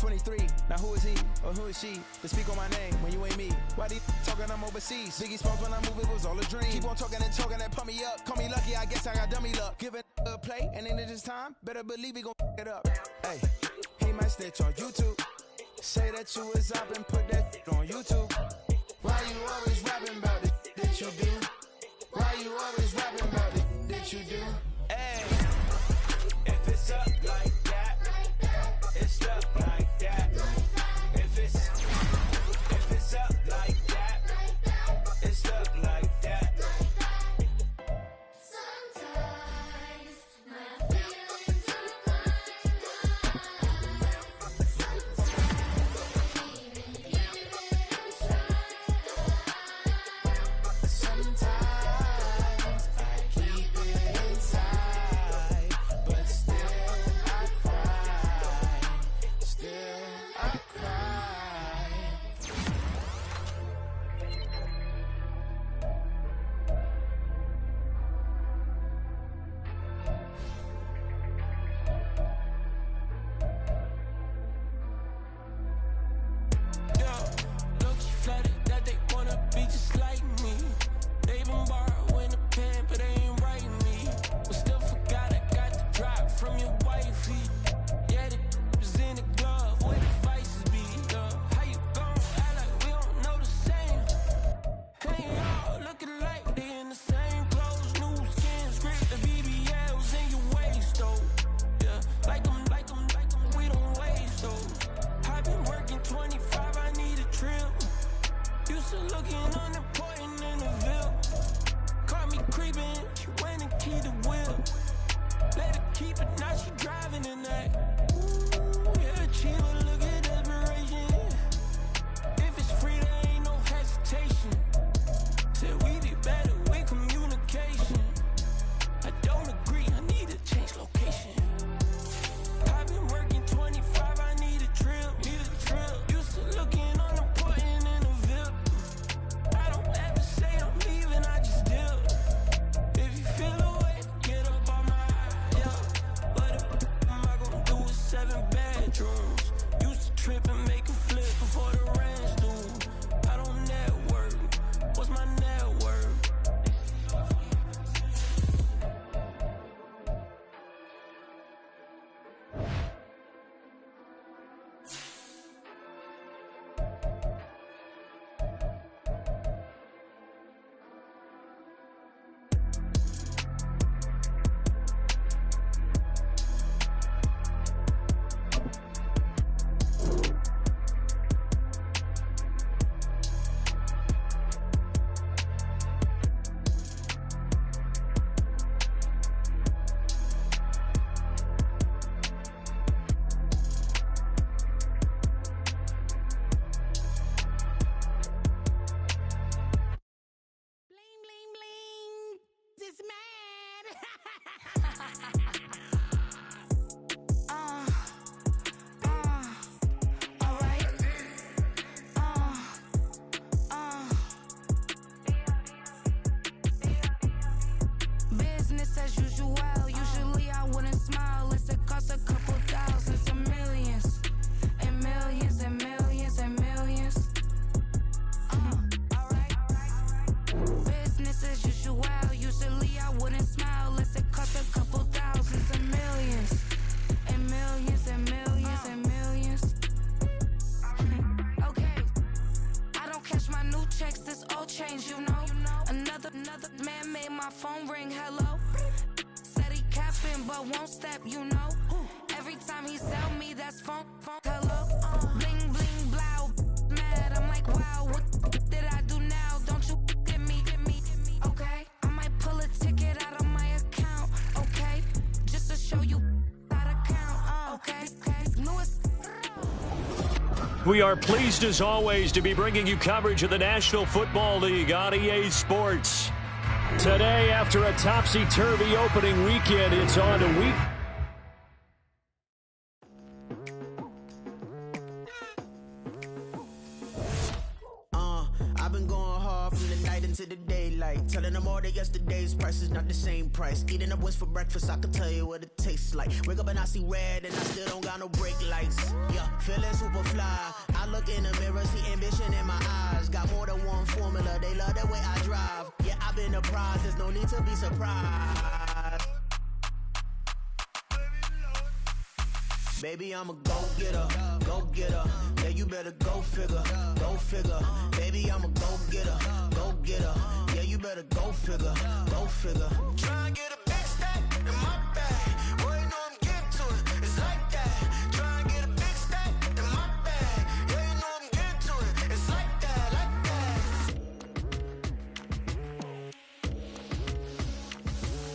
23. Now who is he or who is she to speak on my name when you ain't me? Why they talking I'm overseas? Biggie Smalls when I move, it was all a dream. Keep on talking and talking and pump me up. Call me lucky, I guess I got dummy luck. Give it a play, and then this time, better believe we gon' it up. Hey, he might snitch on YouTube. Say that you was up and put that on YouTube. Why you always rapping about it that you do? Why you always rapping about it that you do? Hey, if it's up like that, it's up like that. If it's up like that, it's up like that. Sometimes my feelings are blind. Sometimes I keep it inside, but still I cry. Still I cry. Yeah, look, she flattered that they wanna be just like me. They been borrowing a pen, but they ain't writing me. But still forgot I got the drop from your wifey. Yeah, the was in the glove where the vices be. How you gon' act like we don't know the same? Hey, y'all looking like they in the same clothes, new skin, script, the BBLs in your waist, though. Yeah, like them, we don't waste, though. I've been working 25, I need a trip. Used to looking unimportant in the Ville. Caught me creeping, she went and keyed the wheel. Let her keep it, now she driving in that. Ooh, yeah, achiever, look at desperation. If it's free, there ain't no hesitation. Said we be better with communication. I don't agree, I need to change location. I've been working 25, I need a trip. Used to looking unimportant in the Ville. I don't ever say I'm leaving, I just deal. If you feel away, get up on my yeah. What am I gonna do with 7 bedrooms? Used to trip and make a flip before the rent's due. I don't network. What's my net worth? Bling, bling, bling. This man. Alright. Business as usual. Usually I wouldn't smile unless it costs a couple thousands and millions. And millions and millions and millions. Alright. Business as usual. Usually I wouldn't smile unless it costs a couple thousands and millions. And millions and millions and millions. Okay. I don't cash my new checks, this old change, you know. Another man made my phone ring, hello. Said he capping but won't step, you know. Every time he sell me, that's phone, hello. Bling, bling, blow, mad, I'm like, wow, what did I do now? Don't you get me, okay? I might pull a ticket out of my account, okay? Just to show you how to count, okay? Lewis. We are pleased as always to be bringing you coverage of the National Football League on EA Sports. Today, after a topsy-turvy opening weekend, it's on to week. I've been going hard from the night into the daylight, telling them all that yesterday's price is not the same price. Eating up wings for breakfast, I can tell you what it tastes like. Wake up and I see red and I still don't got no brake lights. Yeah, feeling the prize, there's no need to be surprised. Baby, I'm a go-getter, go-getter. Yeah, you better go figure, go figure. Baby, I'm a go-getter, go-getter. Yeah, you better go figure, go figure. Try and get a big stack in my bag. Boy, you know I'm getting to it, it's like that. Try and get a big stack in my bag. Yeah, you know I'm getting to it, it's like that, like that.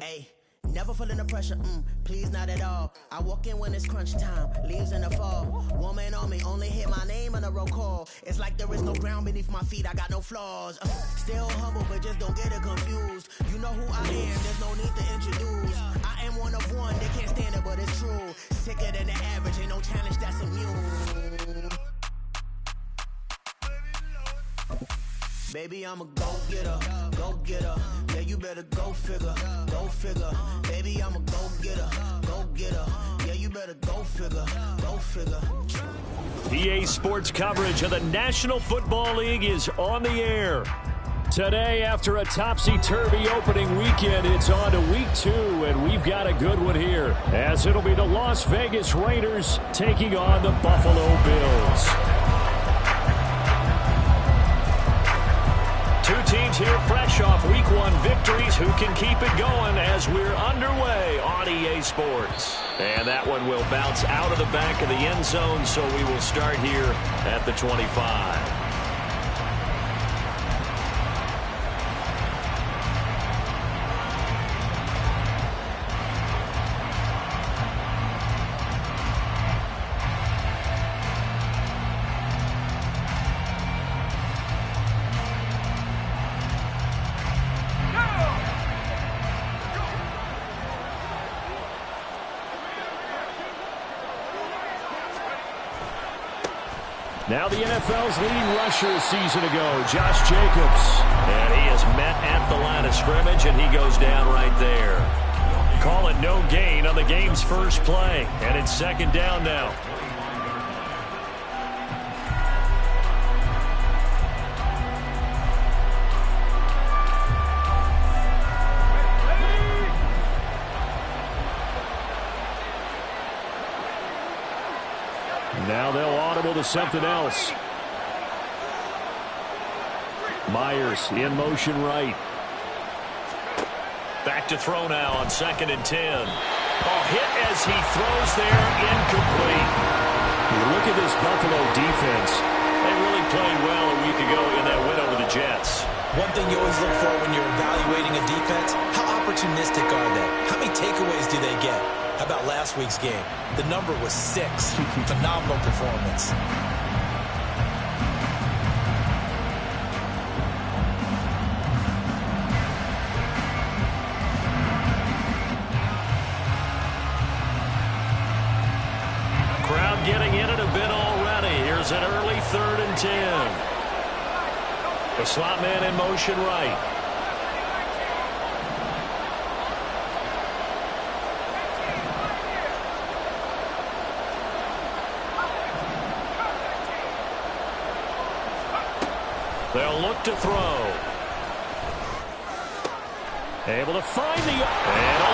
Hey, never feeling the pressure, please not at all. I walk in when it's crunch time, leaves in the fall. Woman on me, only hit my name on a roll call. It's like there is no ground beneath my feet, I got no flaws. Still humble, but just don't get it confused. You know who I am, there's no need to introduce. I am one of one, they can't stand it, but it's true. Sicker than the average, ain't no challenge that's immune. Baby, I'm a go-getter, go-getter. Yeah, you better go figure, go figure. Baby, I'm a go-getter, go-getter. Yeah, you better go figure, go figure. EA Sports coverage of the National Football League is on the air. Today, after a topsy-turvy opening weekend, it's on to week 2, and we've got a good one here, as it'll be the Las Vegas Raiders taking on the Buffalo Bills. Two teams here fresh off Week 1 victories who can keep it going as we're underway on EA Sports. And that one will bounce out of the back of the end zone, so we will start here at the 25. Now the NFL's leading rusher a season ago, Josh Jacobs. And he is met at the line of scrimmage, and he goes down right there. Call it no gain on the game's first play, and it's second down now. Now they'll audible to something else. Myers in motion right. Back to throw now on 2nd and 10. Hit as he throws there, incomplete. Look at this Buffalo defense. They really played well a week ago in that win over the Jets. One thing you always look for when you're evaluating a defense, how opportunistic are they? How many takeaways do they get? How about last week's game? The number was 6. Phenomenal performance. Crowd getting in it a bit already. Here's an early 3rd and 10. The slot man in motion right. They'll look to throw. Able to find and a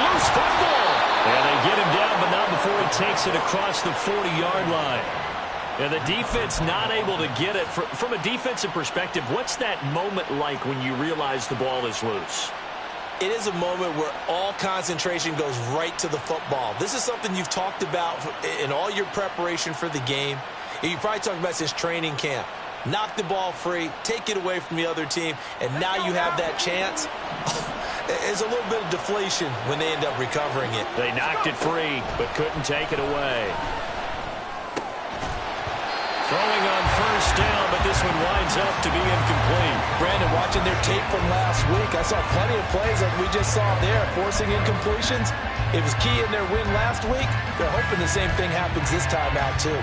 loose football. And they get him down, but not before he takes it across the 40-yard line. And the defense not able to get it. From a defensive perspective, what's that moment like when you realize the ball is loose? It is a moment where all concentration goes right to the football. This is something you've talked about in all your preparation for the game. You probably talked about since training camp. Knock the ball free, take it away from the other team, and now you have that chance. There's a little bit of deflation when they end up recovering it. They knocked it free, but couldn't take it away. Throwing on 1st down, but this one winds up to be incomplete. Brandon, watching their tape from last week, I saw plenty of plays like we just saw there, forcing incompletions. It was key in their win last week. They're hoping the same thing happens this time out, too.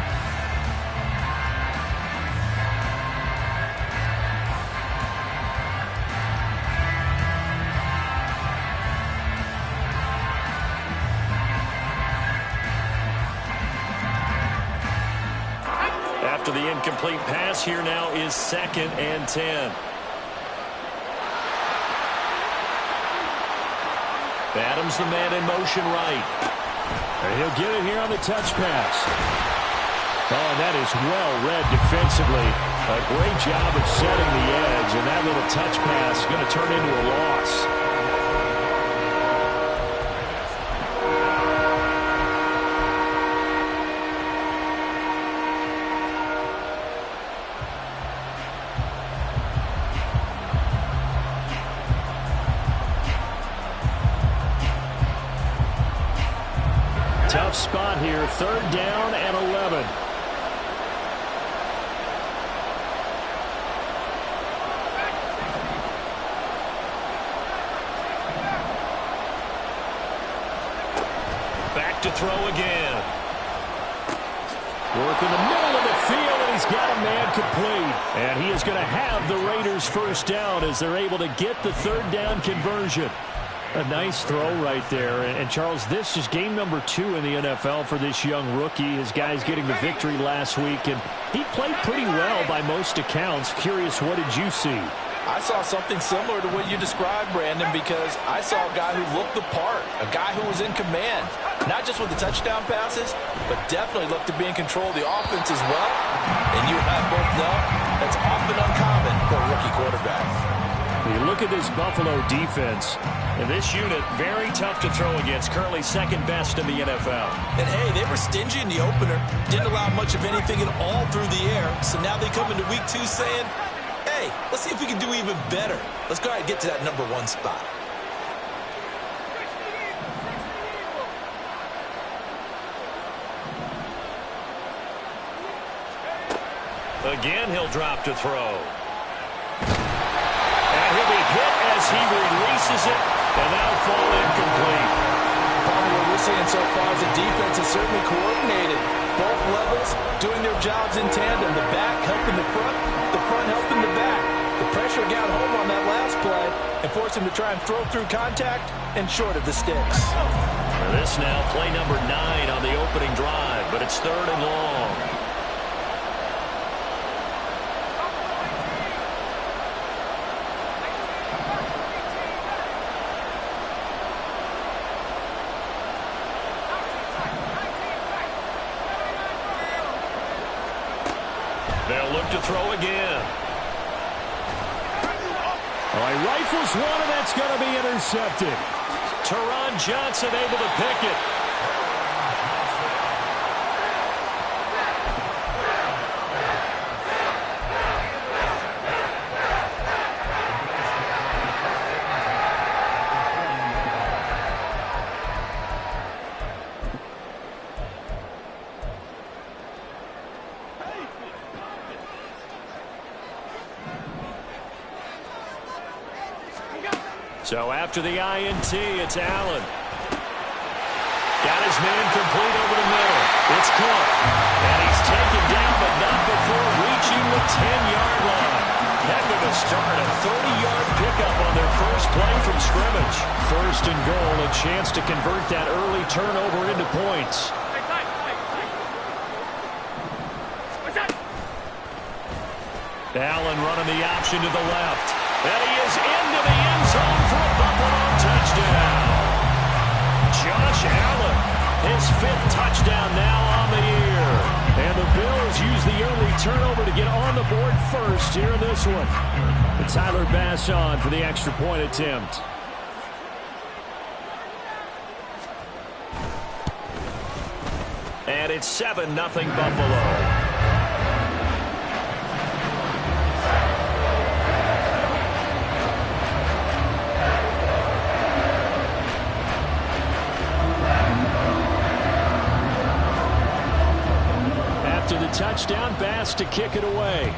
After the incomplete pass, here now is 2nd and 10. Adams the man in motion right. And he'll get it here on the touch pass. Oh, and that is well read defensively. A great job of setting the edge, and that little touch pass is going to turn into a loss. Tough spot here, 3rd down and 11. Back to throw again. Work in the middle of the field, and he's got a man complete. And he is going to have the Raiders first down as they're able to get the 3rd down conversion. A nice throw right there. And Charles, this is game number 2 in the NFL for this young rookie. His guys getting the victory last week, and he played pretty well by most accounts. Curious, what did you see? I saw something similar to what you described, Brandon, because I saw a guy who looked the part, a guy who was in command, not just with the touchdown passes, but definitely looked to be in control of the offense as well. And you and I both know that's often uncommon for a rookie quarterback. You look at this Buffalo defense, and this unit, very tough to throw against, currently 2nd best in the NFL. And, hey, they were stingy in the opener, didn't allow much of anything at all through the air, so now they come into week 2 saying, hey, let's see if we can do even better. Let's go ahead and get to that number 1 spot. Again, he'll drop to throw. And he'll be hit as he releases it, and that'll fall incomplete. Probably what we're seeing so far is the defense is certainly coordinated. Both levels doing their jobs in tandem. The back helping the front helping the back. The pressure got home on that last play and forced him to try and throw through contact and short of the sticks. This now play number 9 on the opening drive, but it's 3rd and long. They'll look to throw again. All right, rifles one, and that's going to be intercepted. Teron Johnson able to pick it. So after the INT, it's Allen. Got his man complete over the middle. It's Cook. And he's taken down, but not before reaching the 10-yard line. Heck of a start, a 30-yard pickup on their first play from scrimmage. 1st and goal, a chance to convert that early turnover into points. Allen running the option to the left. And he is into the end zone for a Buffalo touchdown. Josh Allen, his 5th touchdown now on the year. And the Bills use the early turnover to get on the board first here in this one. And Tyler Bass on for the extra point attempt. And it's 7-0 Buffalo. Touchdown, Bass to kick it away.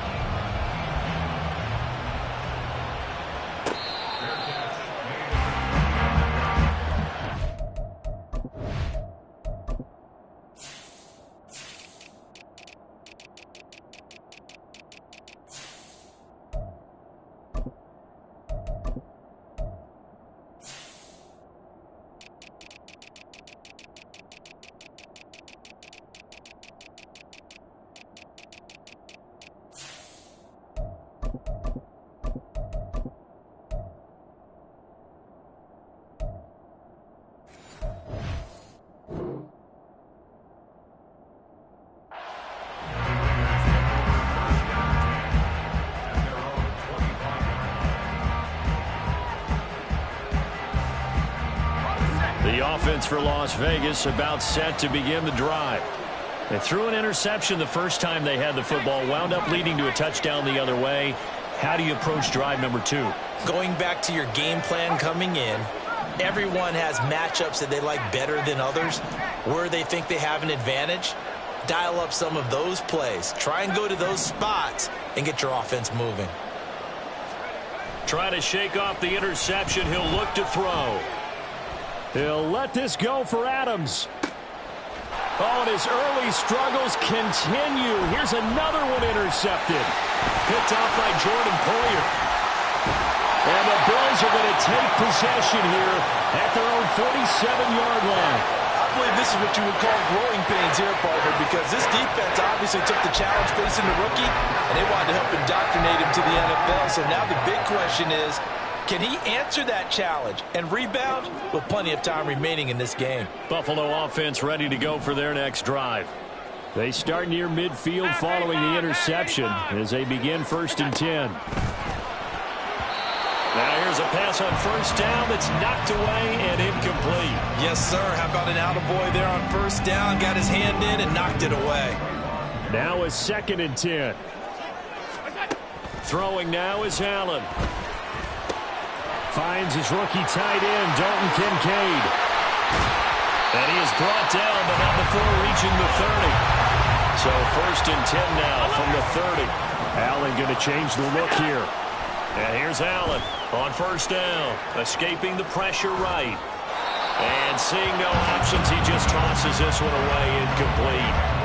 The offense for Las Vegas about set to begin the drive. They threw an interception the first time they had the football, wound up leading to a touchdown the other way. How do you approach drive number 2? Going back to your game plan coming in, everyone has matchups that they like better than others, where they think they have an advantage. Dial up some of those plays. Try and go to those spots and get your offense moving. Trying to shake off the interception. He'll look to throw. He'll let this go for Adams. Oh, and his early struggles continue. Here's another one intercepted. Picked off by Jordan Poyer. And the Bills are going to take possession here at their own 47-yard line. I believe this is what you would call growing pains here, partner, because this defense obviously took the challenge facing the rookie, and they wanted to help indoctrinate him to the NFL. So now the big question is, can he answer that challenge and rebound with plenty of time remaining in this game? Buffalo offense ready to go for their next drive. They start near midfield following the interception as they begin 1st and 10. Now here's a pass on 1st down that's knocked away and incomplete. Yes, sir. How about an attaboy there on 1st down? Got his hand in and knocked it away. Now a 2nd and 10. Throwing now is Allen. Finds his rookie tight end, Dalton Kincaid. And he is brought down, but not before reaching the 30. So 1st and 10 now from the 30. Allen going to change the look here. And here's Allen on 1st down, escaping the pressure right. And seeing no options, he just tosses this one away, incomplete.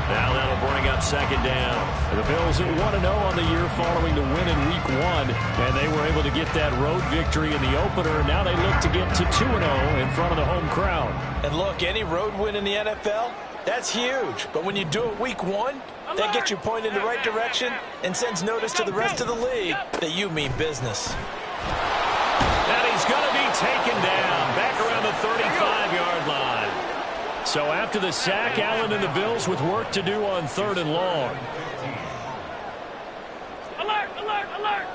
Now that'll bring up 2nd down. The Bills at 1-0 on the year following the win in Week 1, and they were able to get that road victory in the opener. Now they look to get to 2-0 in front of the home crowd. And look, any road win in the NFL, that's huge. But when you do it Week 1, that gets you pointed in the right direction and sends notice to the rest of the league that you mean business. And he's going to be taken down back around the 35-yard line. So after the sack, Allen and the Bills with work to do on 3rd and long. Alert, alert, alert.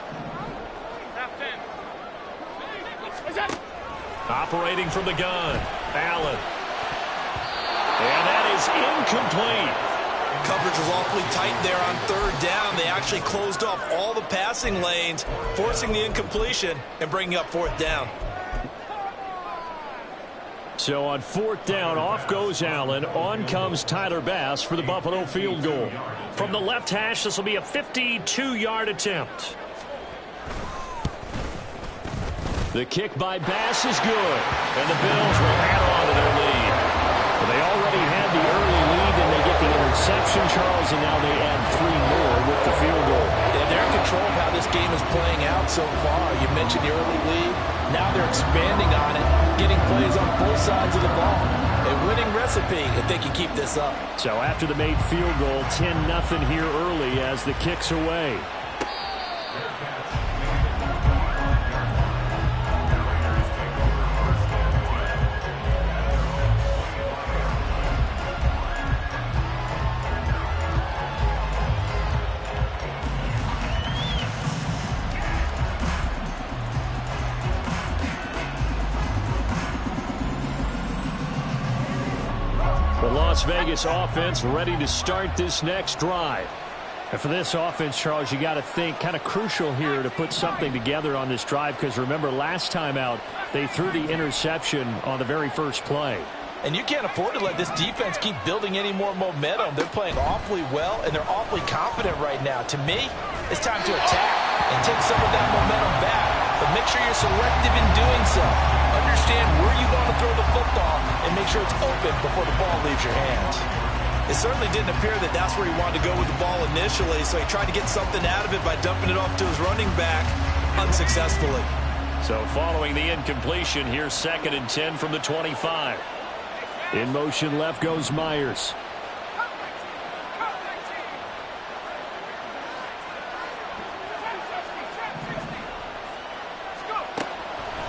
Operating from the gun, Allen. And that is incomplete. Coverage was awfully tight there on 3rd down. They actually closed off all the passing lanes, forcing the incompletion and bringing up 4th down. So on 4th down, off goes Allen. On comes Tyler Bass for the Buffalo field goal. From the left hash, this will be a 52-yard attempt. The kick by Bass is good, and the Bills will add on to their lead. Well, they already had the early lead, and they get the interception, Charles, and now they add 3 more with the field goal. Yeah, they're in control of how this game is playing out so far. You mentioned the early lead. Now they're expanding on it, getting plays on both sides of the ball. A winning recipe if they can keep this up. So after the made field goal, 10-0 here early as the kick's away. The Las Vegas offense ready to start this next drive. And for this offense, Charles, you got to think kind of crucial here to put something together on this drive, because remember last time out they threw the interception on the very first play. And you can't afford to let this defense keep building any more momentum. They're playing awfully well, and they're awfully confident right now. To me, it's time to attack and take some of that momentum back. But make sure you're selective in doing so. Understand where you want to throw the football and make sure it's open before the ball leaves your hands. It certainly didn't appear that that's where he wanted to go with the ball initially, so he tried to get something out of it by dumping it off to his running back unsuccessfully. So following the incompletion, here's 2nd and 10 from the 25. In motion left goes Myers.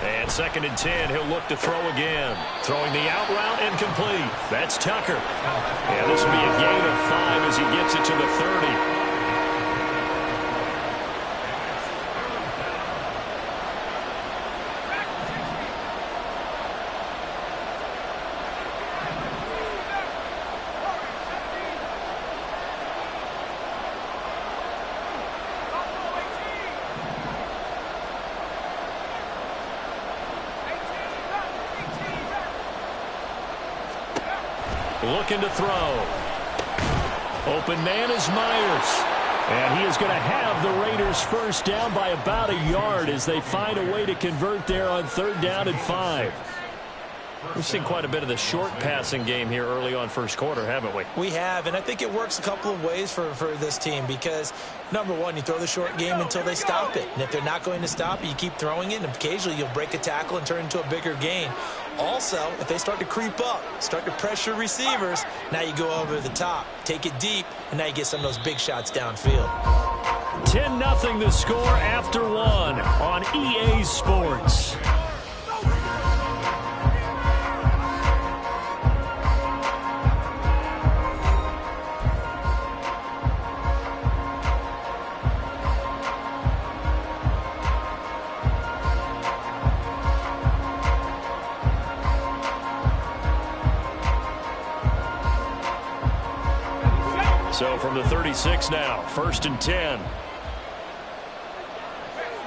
And 2nd and 10, he'll look to throw again. Throwing the out route incomplete. That's Tucker. And this will be a gain of 5 as he gets it to the 30. looking to throw. Open man is Myers. And he is going to have the Raiders first down by about a yard as they find a way to convert there on 3rd down and 5. We've seen quite a bit of the short passing game here early on first quarter, haven't we? We have, and I think it works a couple of ways for this team because, number one, you throw the short game until they stop it. And if they're not going to stop it, you keep throwing it, and occasionally you'll break a tackle and turn into a bigger gain. Also, if they start to creep up, start to pressure receivers, now you go over the top, take it deep, and now you get some of those big shots downfield. 10-0 the score after 1 on EA Sports. So from the 36 now, 1st and 10.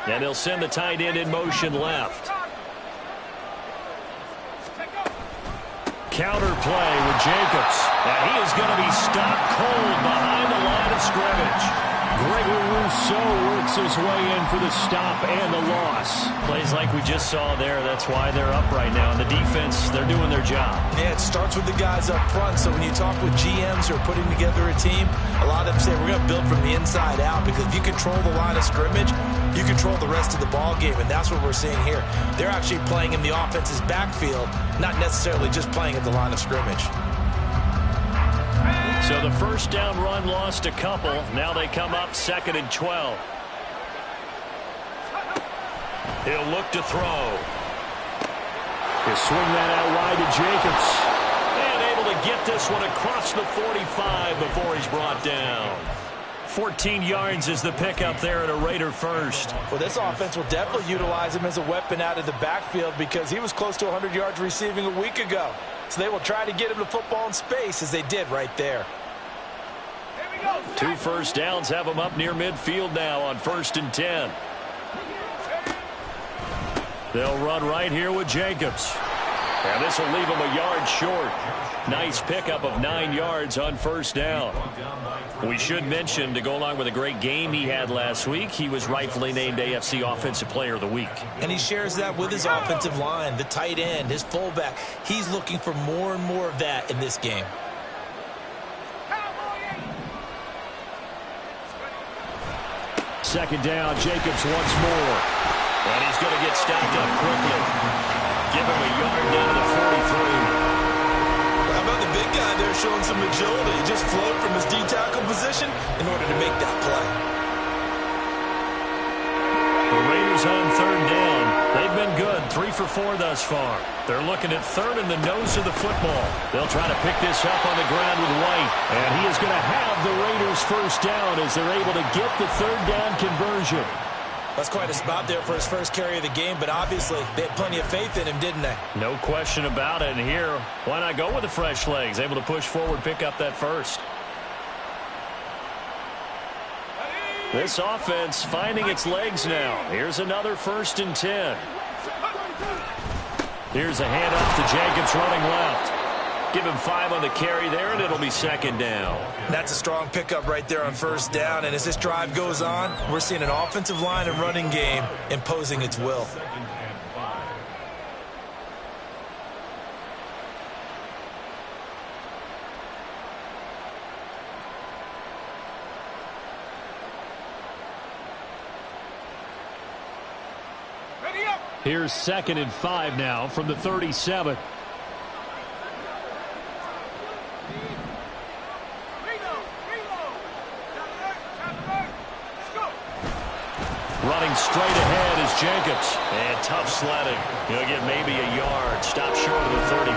And he'll send the tight end in motion left. Counter play with Jacobs. And he is going to be stopped cold behind the line of scrimmage. Gregory Rousseau works his way in for the stop and the loss. Plays like we just saw there. That's why they're up right now. And the defense, they're doing their job. Yeah, it starts with the guys up front. So when you talk with GMs who are putting together a team, a lot of them say we're going to build from the inside out because if you control the line of scrimmage, you control the rest of the ball game, and that's what we're seeing here. They're actually playing in the offense's backfield, not necessarily just playing at the line of scrimmage. So the first down run lost a couple. Now they come up 2nd and 12. He'll look to throw. He'll swing that out wide to Jacobs. And able to get this one across the 45 before he's brought down. 14 yards is the pickup there at a Raider first. Well, this offense will definitely utilize him as a weapon out of the backfield because he was close to 100 yards receiving a week ago. So they will try to get him the football in space as they did right there. 2 first downs have him up near midfield now on 1st and 10. They'll run right here with Jacobs. And this will leave him a yard short. Nice pickup of 9 yards on 1st down. We should mention, to go along with a great game he had last week, he was rightfully named AFC Offensive Player of the Week. And he shares that with his offensive line, the tight end, his fullback. He's looking for more and more of that in this game. Second down, Jacobs once more. And he's going to get stopped up quickly. Give him a yard down to the 43. How about the big guy there showing some agility? He just flowed from his D-tackle position in order to make that play. The Raiders on 3rd down. They've been good, 3 for 4 thus far. They're looking at 3rd in the nose of the football. They'll try to pick this up on the ground with White. And he is going to have the Raiders first down as they're able to get the 3rd down conversion. That's quite a spot there for his first carry of the game, but obviously they had plenty of faith in him, didn't they? No question about it. And here, why not go with the fresh legs? Able to push forward, pick up that first. This offense finding its legs now. Here's another 1st and 10. Here's a handoff to Jacobs running left. Give him 5 on the carry there, and it'll be 2nd down. That's a strong pickup right there on 1st down, and as this drive goes on, we're seeing an offensive line and running game imposing its will. Here's 2nd and 5 now from the 37. Running straight ahead is Jacobs. And tough sledding. He'll get maybe a yard. Stop short of the 35.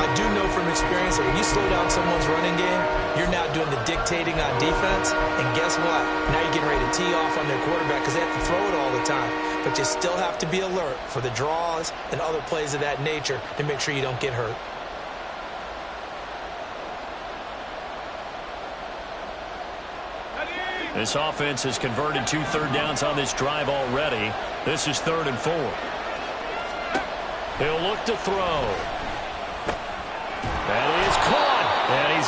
I do know from experience that when you slow down someone's running game, you're now doing the dictating on defense. And guess what? Now you're getting ready to tee off on their quarterback because they have to throw it all the time. But you still have to be alert for the draws and other plays of that nature to make sure you don't get hurt. This offense has converted 2 third downs on this drive already. This is 3rd and 4. He'll look to throw.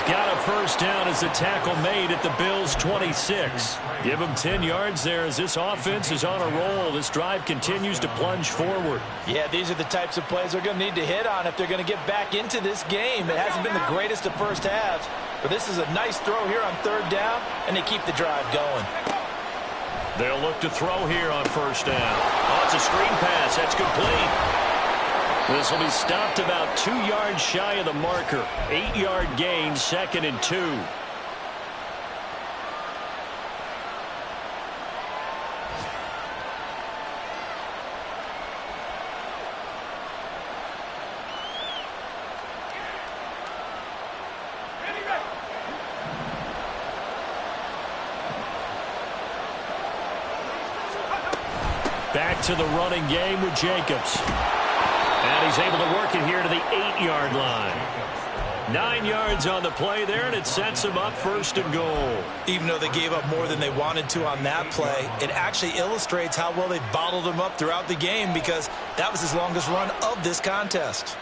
He's got a first down as the tackle made at the Bills' 26. Give him 10 yards there as this offense is on a roll. This drive continues to plunge forward. Yeah, these are the types of plays they're going to need to hit on if they're going to get back into this game. It hasn't been the greatest of first halves, but this is a nice throw here on third down, and they keep the drive going. They'll look to throw here on first down. Oh, it's a screen pass. That's complete. This will be stopped about 2 yards shy of the marker. 8-yard gain, 2nd and 2. Back to the running game with Jacobs. And he's able to work it here to the 8-yard line. 9 yards on the play there, and it sets him up 1st and goal. Even though they gave up more than they wanted to on that play, it actually illustrates how well they bottled him up throughout the game because that was his longest run of this contest.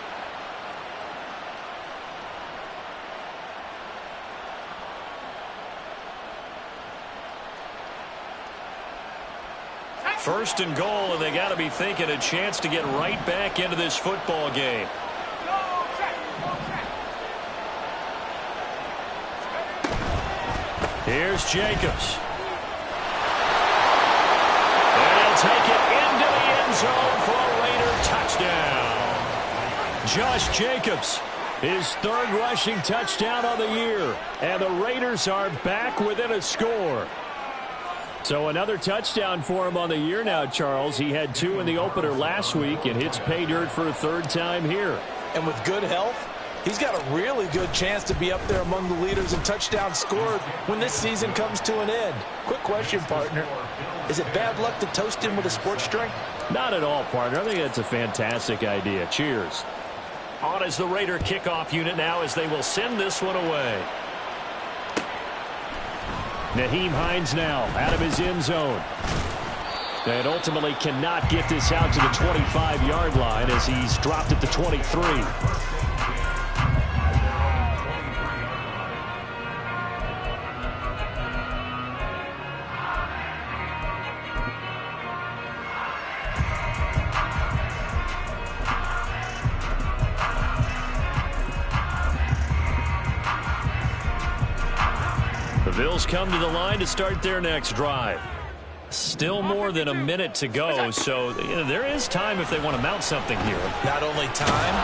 First and goal, and they got to be thinking a chance to get right back into this football game. Here's Jacobs. And he'll take it into the end zone for a Raider touchdown. Josh Jacobs, his 3rd rushing touchdown on the year. And the Raiders are back within a score. So another touchdown for him on the year now, Charles. He had 2 in the opener last week and hits pay dirt for a 3rd time here. And with good health, he's got a really good chance to be up there among the leaders in touchdowns scored when this season comes to an end. Quick question, partner. Is it bad luck to toast him with a sports drink? Not at all, partner. I think that's a fantastic idea. Cheers. On is the Raider kickoff unit now as they will send this one away. Nyheim Hines now out of his end zone. And ultimately cannot get this out to the 25-yard line as he's dropped at the 23. The Bills come to the line to start their next drive. Still more than a minute to go, so there is time if they want to mount something here. Not only time,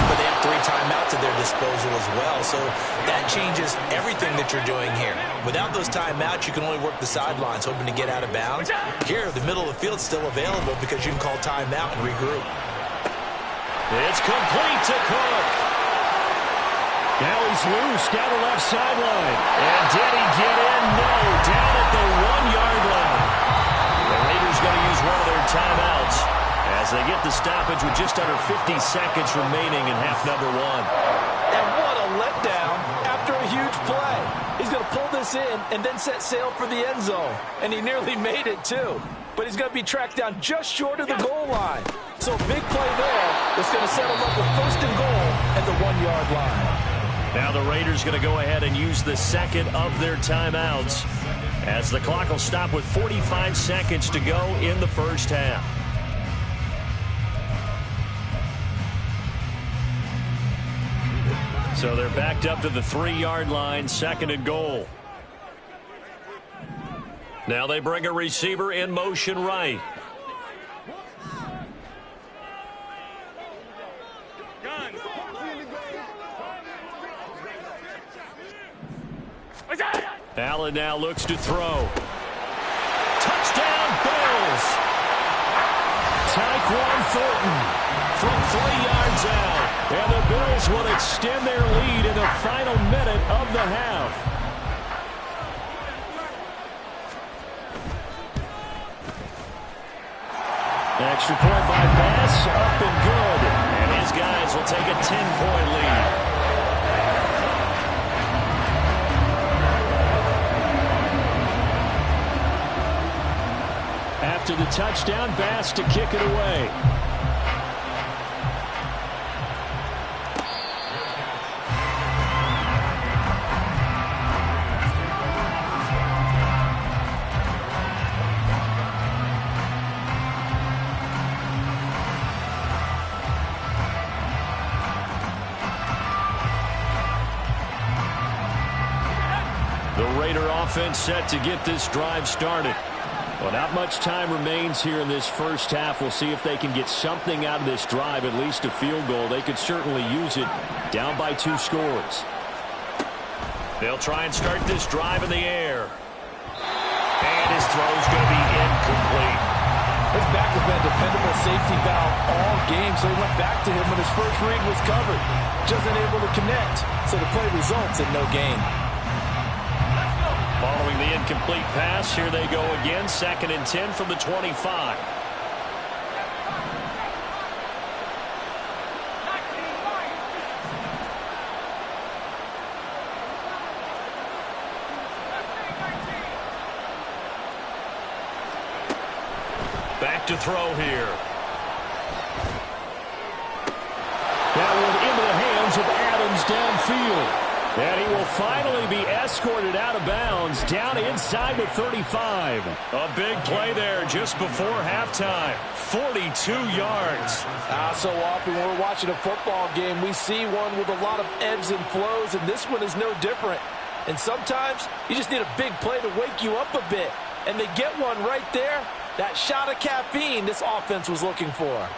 but they have 3 timeouts at their disposal as well, so that changes everything that you're doing here. Without those timeouts, you can only work the sidelines, hoping to get out of bounds. Here, the middle of the field is still available because you can call timeout and regroup. It's complete to Cook. Now he's loose down the left sideline. And did he get in? No, down at the 1-yard line. The Raiders going to use one of their timeouts as they get the stoppage with just under 50 seconds remaining in half number 1. And what a letdown after a huge play. He's going to pull this in and then set sail for the end zone. And he nearly made it, too. But he's going to be tracked down just short of the goal line. So big play there that's going to set him up with 1st and goal at the 1-yard line. Now the Raiders going to go ahead and use the second of their timeouts as the clock will stop with 45 seconds to go in the first half. So they're backed up to the 3-yard line, 2nd and goal. Now they bring a receiver in motion right. Allen now looks to throw. Touchdown, Bills! Tyquan Thornton from 3 yards out. And the Bills will extend their lead in the final minute of the half. Extra point by Bass, up and good. And his guys will take a 10-point lead. After the touchdown, Bass to kick it away. Raider offense set to get this drive started. Well, not much time remains here in this first half. We'll see if they can get something out of this drive, at least a field goal. They could certainly use it down by 2 scores. They'll try and start this drive in the air. And his throw's going to be incomplete. His back has been a dependable safety valve all game, so he went back to him when his first read was covered. Just unable to connect, so the play results in no gain. Following the incomplete pass, here they go again. 2nd and 10 from the 25. Back to throw here. That one into the hands of Adams downfield. And he will finally be escorted out of bounds down inside the 35. A big play there just before halftime. 42 yards. So often when we're watching a football game, we see one with a lot of ebbs and flows, and this one is no different. And sometimes you just need a big play to wake you up a bit. And they get one right there. That shot of caffeine this offense was looking for.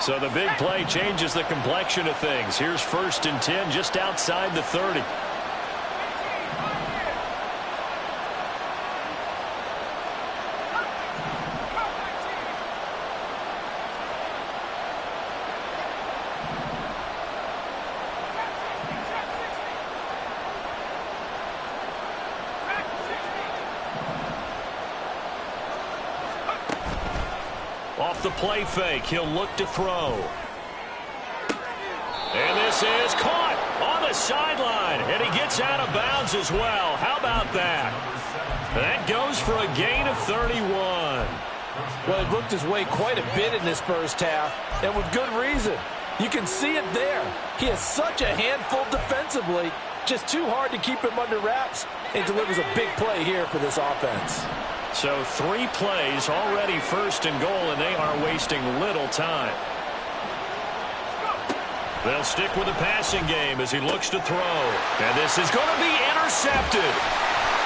So the big play changes the complexion of things. Here's 1st and 10 just outside the 30. Off the play fake, he'll look to throw. And this is caught on the sideline, and he gets out of bounds as well. How about that? That goes for a gain of 31. Well, he looked his way quite a bit in this first half, and with good reason. You can see it there. He has such a handful defensively, just too hard to keep him under wraps, and delivers a big play here for this offense. So 3 plays, already 1st and goal, and they are wasting little time. They'll stick with the passing game as he looks to throw. And this is going to be intercepted.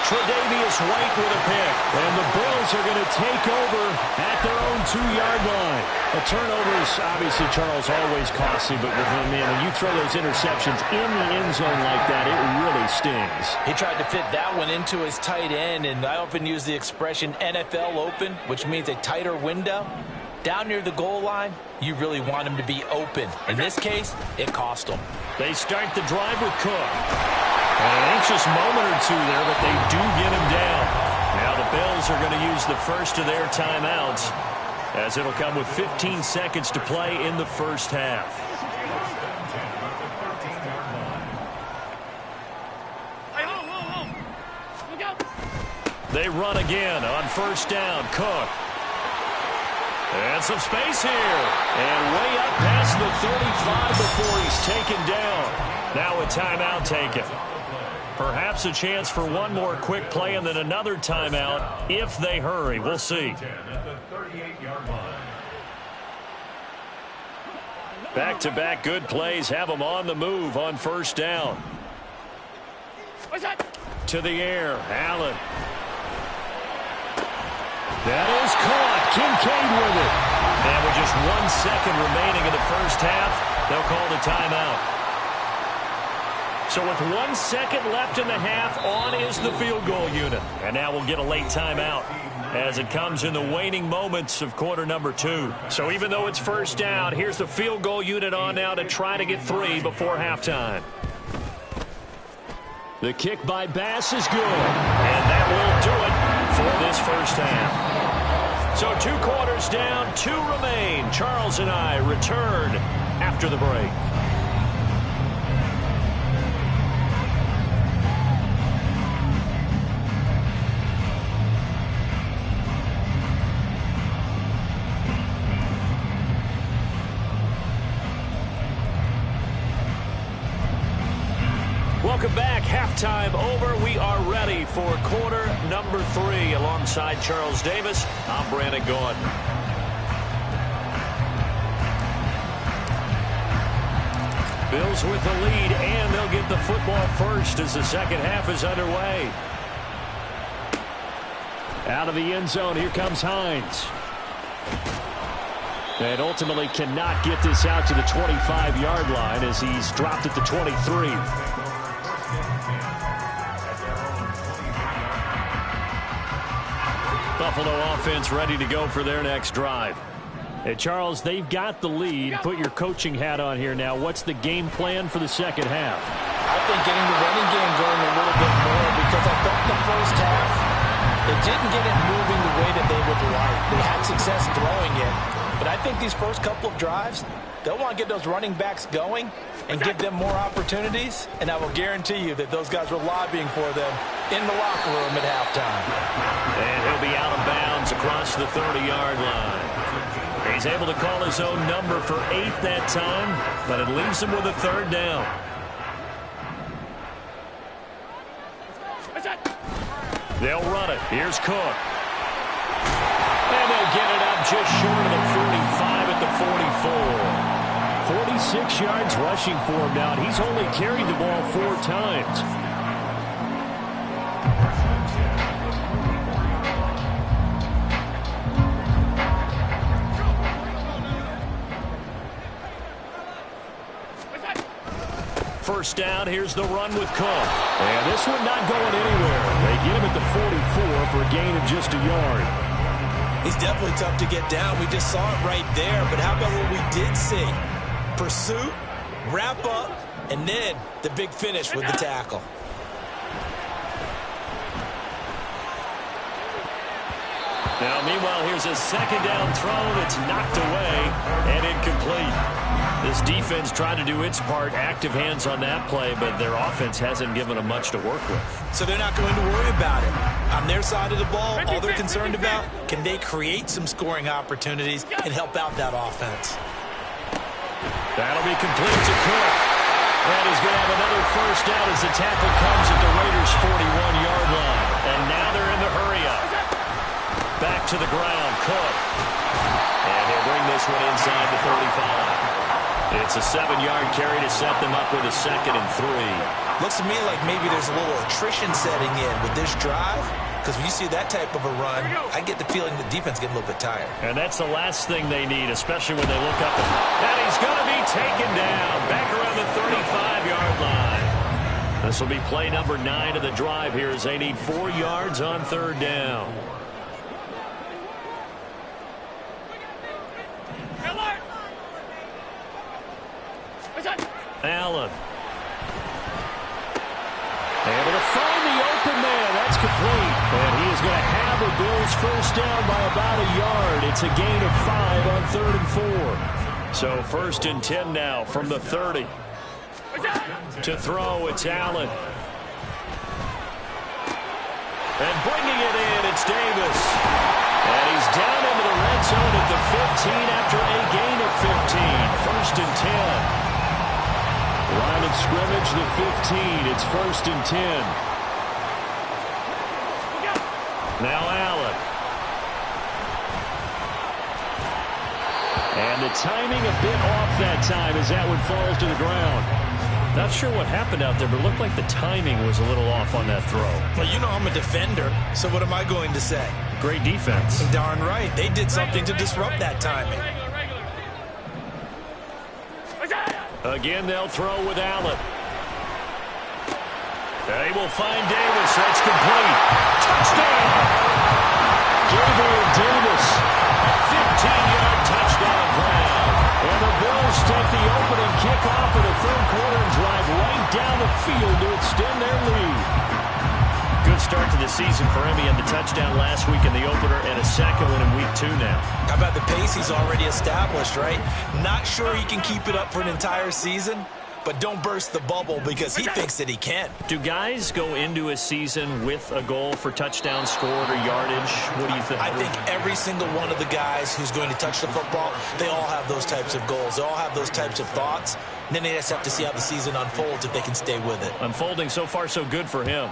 Tre'Davious White with a pick. And the Bills are going to take over at their own 2-yard line. A turnover is obviously, Charles, always costly, but with him in, when you throw those interceptions in the end zone like that, it really stings. He tried to fit that one into his tight end, and I often use the expression NFL open, which means a tighter window. Down near the goal line, you really want him to be open. In this case, it cost him. They start the drive with Cook. An anxious moment or two there, but they do get him down. Now the Bills are going to use the first of their timeouts, as it'll come with 15 seconds to play in the first half. They run again on 1st down. Cook. And some space here. And way up past the 35 before he's taken down. Now a timeout taken. Perhaps a chance for one more quick play and then another timeout if they hurry. We'll see. Back-to-back good plays have them on the move on 1st down. To the air. Allen. That is caught. Kincaid with it. And with just 1 second remaining in the first half, they'll call the timeout. So with 1 second left in the half, on is the field goal unit. And now we'll get a late timeout as it comes in the waning moments of quarter number 2. So even though it's 1st down, here's the field goal unit on now to try to get 3 before halftime. The kick by Bass is good. And that will do it for this first half. So 2 quarters down, 2 remain. Charles and I return after the break. Welcome back. Halftime over. We are ready for quarter number 3. Alongside Charles Davis, I'm Brandon Gaudin. Bills with the lead, and they'll get the football first as the second half is underway. Out of the end zone, here comes Hines. And ultimately cannot get this out to the 25-yard line as he's dropped at the 23. Buffalo offense ready to go for their next drive. Hey, Charles, they've got the lead. Put your coaching hat on here now. What's the game plan for the second half? I think getting the running game going a little bit more, because I thought the first half, they didn't get it moving the way that they would like. They had success throwing it, but I think these first couple of drives, they'll want to get those running backs going and give them more opportunities, and I will guarantee you that those guys were lobbying for them in the locker room at halftime. And he'll be out of bounds across the 30-yard line. He's able to call his own number for 8 that time, but it leaves him with a third down. They'll run it. Here's Cook. And they'll get it up just short of the 45 at the 44. 46 yards rushing for him now. He's only carried the ball 4 times. First down, here's the run with Cook. And this one not going anywhere. They get him at the 44 for a gain of just a yard. He's definitely tough to get down. We just saw it right there. But how about what we did see? Pursuit, wrap up, and then the big finish with the tackle. Now, meanwhile, here's a second down throw that's knocked away and incomplete. This defense tried to do its part, active hands on that play, but their offense hasn't given them much to work with. So they're not going to worry about it. On their side of the ball, all they're concerned about, can they create some scoring opportunities and help out that offense? That'll be complete to Cook. And he's going to have another first down as the tackle comes at the Raiders' 41-yard line. And now they're in the hurry-up. Back to the ground, Cook. And he'll bring this one inside the 35. It's a 7-yard carry to set them up with a 2nd and 3. Looks to me like maybe there's a little attrition setting in with this drive, because when you see that type of a run, I get the feeling the defense getting a little bit tired. And that's the last thing they need, especially when they look up. And he's going to be taken down back around the 35-yard line. This will be play number 9 of the drive here as they need 4 yards on 3rd down. Allen. Able to find the open man. That's complete. And he is going to have a Bills first down by about a yard. It's a gain of 5 on 3rd and 4. So 1st and 10 now from the 30. To throw, it's Allen. And bringing it in, it's Davis. And he's down into the red zone at the 15 after a gain of 15. 1st and 10. Line of scrimmage, the 15. It's 1st and 10. Now Allen. And the timing a bit off that time as that one falls to the ground. Not sure what happened out there, but it looked like the timing was a little off on that throw. Well, you know I'm a defender, so what am I going to say? Great defense. Darn right. They did something to disrupt that timing. Again, they'll throw with Allen. They will find Davis. That's complete. Touchdown! Gabriel Davis. 15-yard touchdown grab. And the Bills take the opening kickoff of the 3rd quarter and drive right down the field to extend their lead. Good start to the season for him. He had the touchdown last week in the opener and a 2nd one in week 2 now. How about the pace he's already established, right? Not sure he can keep it up for an entire season, but don't burst the bubble because he thinks that he can. Do guys go into a season with a goal for touchdown scored or yardage? What do you think? I think every single one of the guys who's going to touch the football, they all have those types of goals. They all have those types of thoughts. And then they just have to see how the season unfolds if they can stay with it. Unfolding so far so good for him.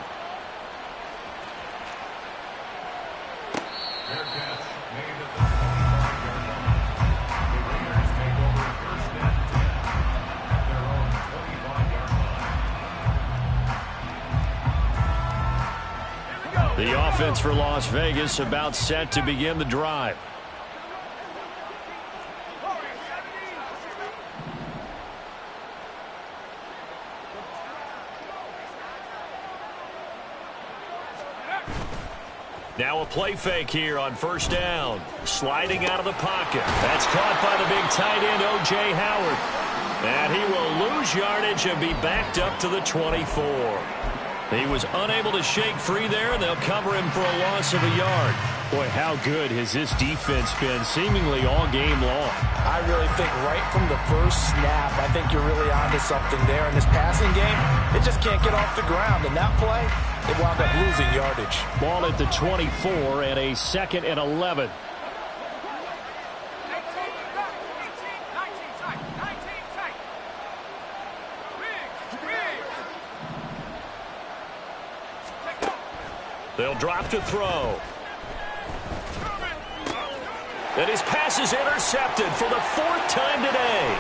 The offense for Las Vegas about set to begin the drive. Now a play fake here on first down. Sliding out of the pocket. That's caught by the big tight end, O.J. Howard. And he will lose yardage and be backed up to the 24. He was unable to shake free there, and they'll cover him for a loss of a yard. Boy, how good has this defense been seemingly all game long? I really think right from the first snap, I think you're really onto something there. In this passing game, it just can't get off the ground. In that play, it wound up losing yardage. Ball at the 24 and a 2nd and 11. They'll drop to throw. And his pass is intercepted for the 4th time today.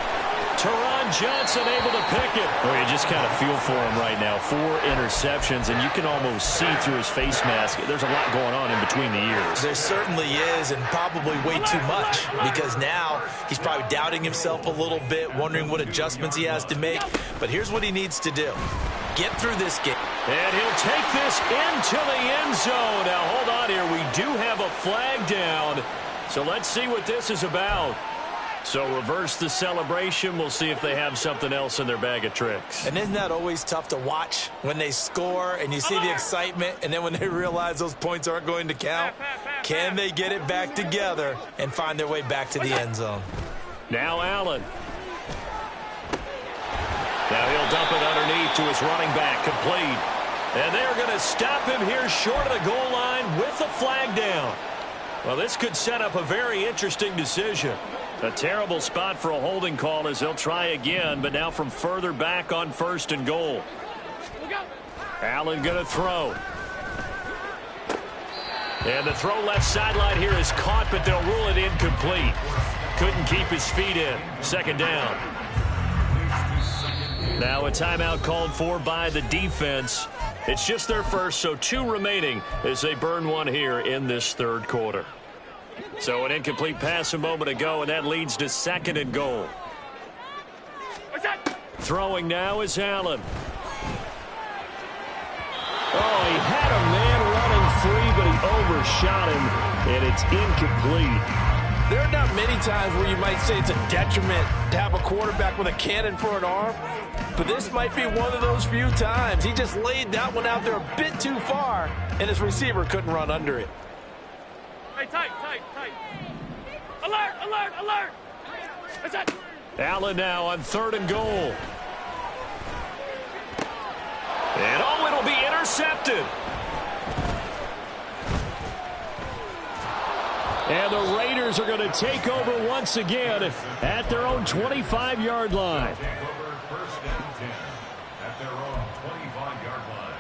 Teron Johnson able to pick it. Well, you just kind of feel for him right now. 4 interceptions, and you can almost see through his face mask. There's a lot going on in between the ears. There certainly is, and probably way too much, because now he's probably doubting himself a little bit, wondering what adjustments he has to make. But here's what he needs to do. Get through this game. And he'll take this into the end zone. Now, hold on here. We do have a flag down. So let's see what this is about. So reverse the celebration. We'll see if they have something else in their bag of tricks. And isn't that always tough to watch when they score and you see the excitement, and then when they realize those points aren't going to count? Can they get it back together and find their way back to the end zone? Now Allen. Now he'll dump it underneath to his running back, complete. And they're going to stop him here short of the goal line with the flag down. Well, this could set up a very interesting decision. A terrible spot for a holding call as they'll try again, but now from further back on 1st and goal. Allen going to throw. And the throw left sideline here is caught, but they'll rule it incomplete. Couldn't keep his feet in. 2nd down. Now a timeout called for by the defense. It's just their first, so 2 remaining as they burn one here in this 3rd quarter. So an incomplete pass a moment ago, and that leads to 2nd and goal. Throwing now is Allen. Oh, he had a man running free, but he overshot him, and it's incomplete. There are not many times where you might say it's a detriment to have a quarterback with a cannon for an arm, but this might be one of those few times. He just laid that one out there a bit too far, and his receiver couldn't run under it. Hey, tight. Alert, alert, alert. That's it. Allen now on 3rd and goal. And oh, it'll be intercepted. And the Raiders are going to take over once again at their own 25-yard line. First and 10 at their own 25-yard line.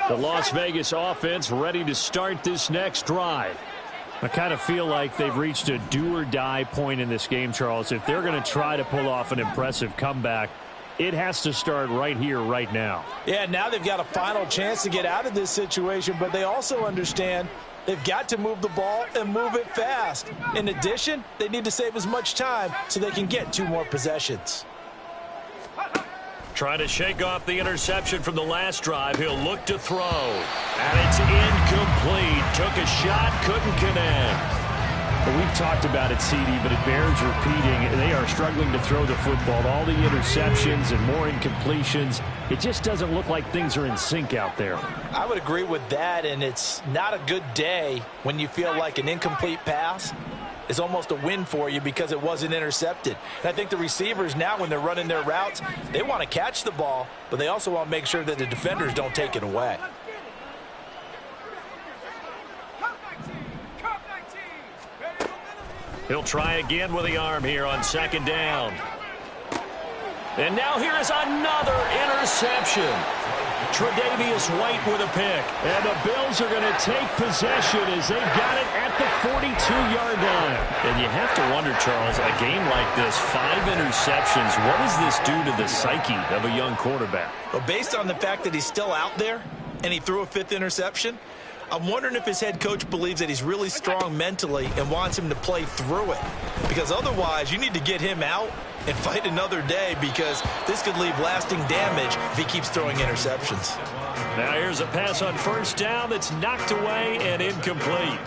The Las Vegas offense ready to start this next drive. I kind of feel like they've reached a do-or-die point in this game, Charles. If they're going to try to pull off an impressive comeback, it has to start right here, right now. Yeah, now they've got a final chance to get out of this situation, but they also understand they've got to move the ball and move it fast. In addition, they need to save as much time so they can get 2 more possessions. Trying to shake off the interception from the last drive. He'll look to throw. And it's incomplete. Took a shot, couldn't connect. Well, we've talked about it, CD, but it bears repeating. They are struggling to throw the football. All the interceptions and more incompletions. It just doesn't look like things are in sync out there. I would agree with that, and it's not a good day when you feel like an incomplete pass is almost a win for you because it wasn't intercepted. And I think the receivers now, when they're running their routes, they want to catch the ball, but they also want to make sure that the defenders don't take it away. He'll try again with the arm here on 2nd down. And now here is another interception. Tre'Davious White with a pick. And the Bills are going to take possession as they've got it at the 42-yard line. And you have to wonder, Charles, a game like this, 5 interceptions, what does this do to the psyche of a young quarterback? Well, based on the fact that he's still out there and he threw a 5th interception, I'm wondering if his head coach believes that he's really strong mentally and wants him to play through it. Because otherwise, you need to get him out and fight another day, because this could leave lasting damage if he keeps throwing interceptions. Now here's a pass on first down that's knocked away and incomplete.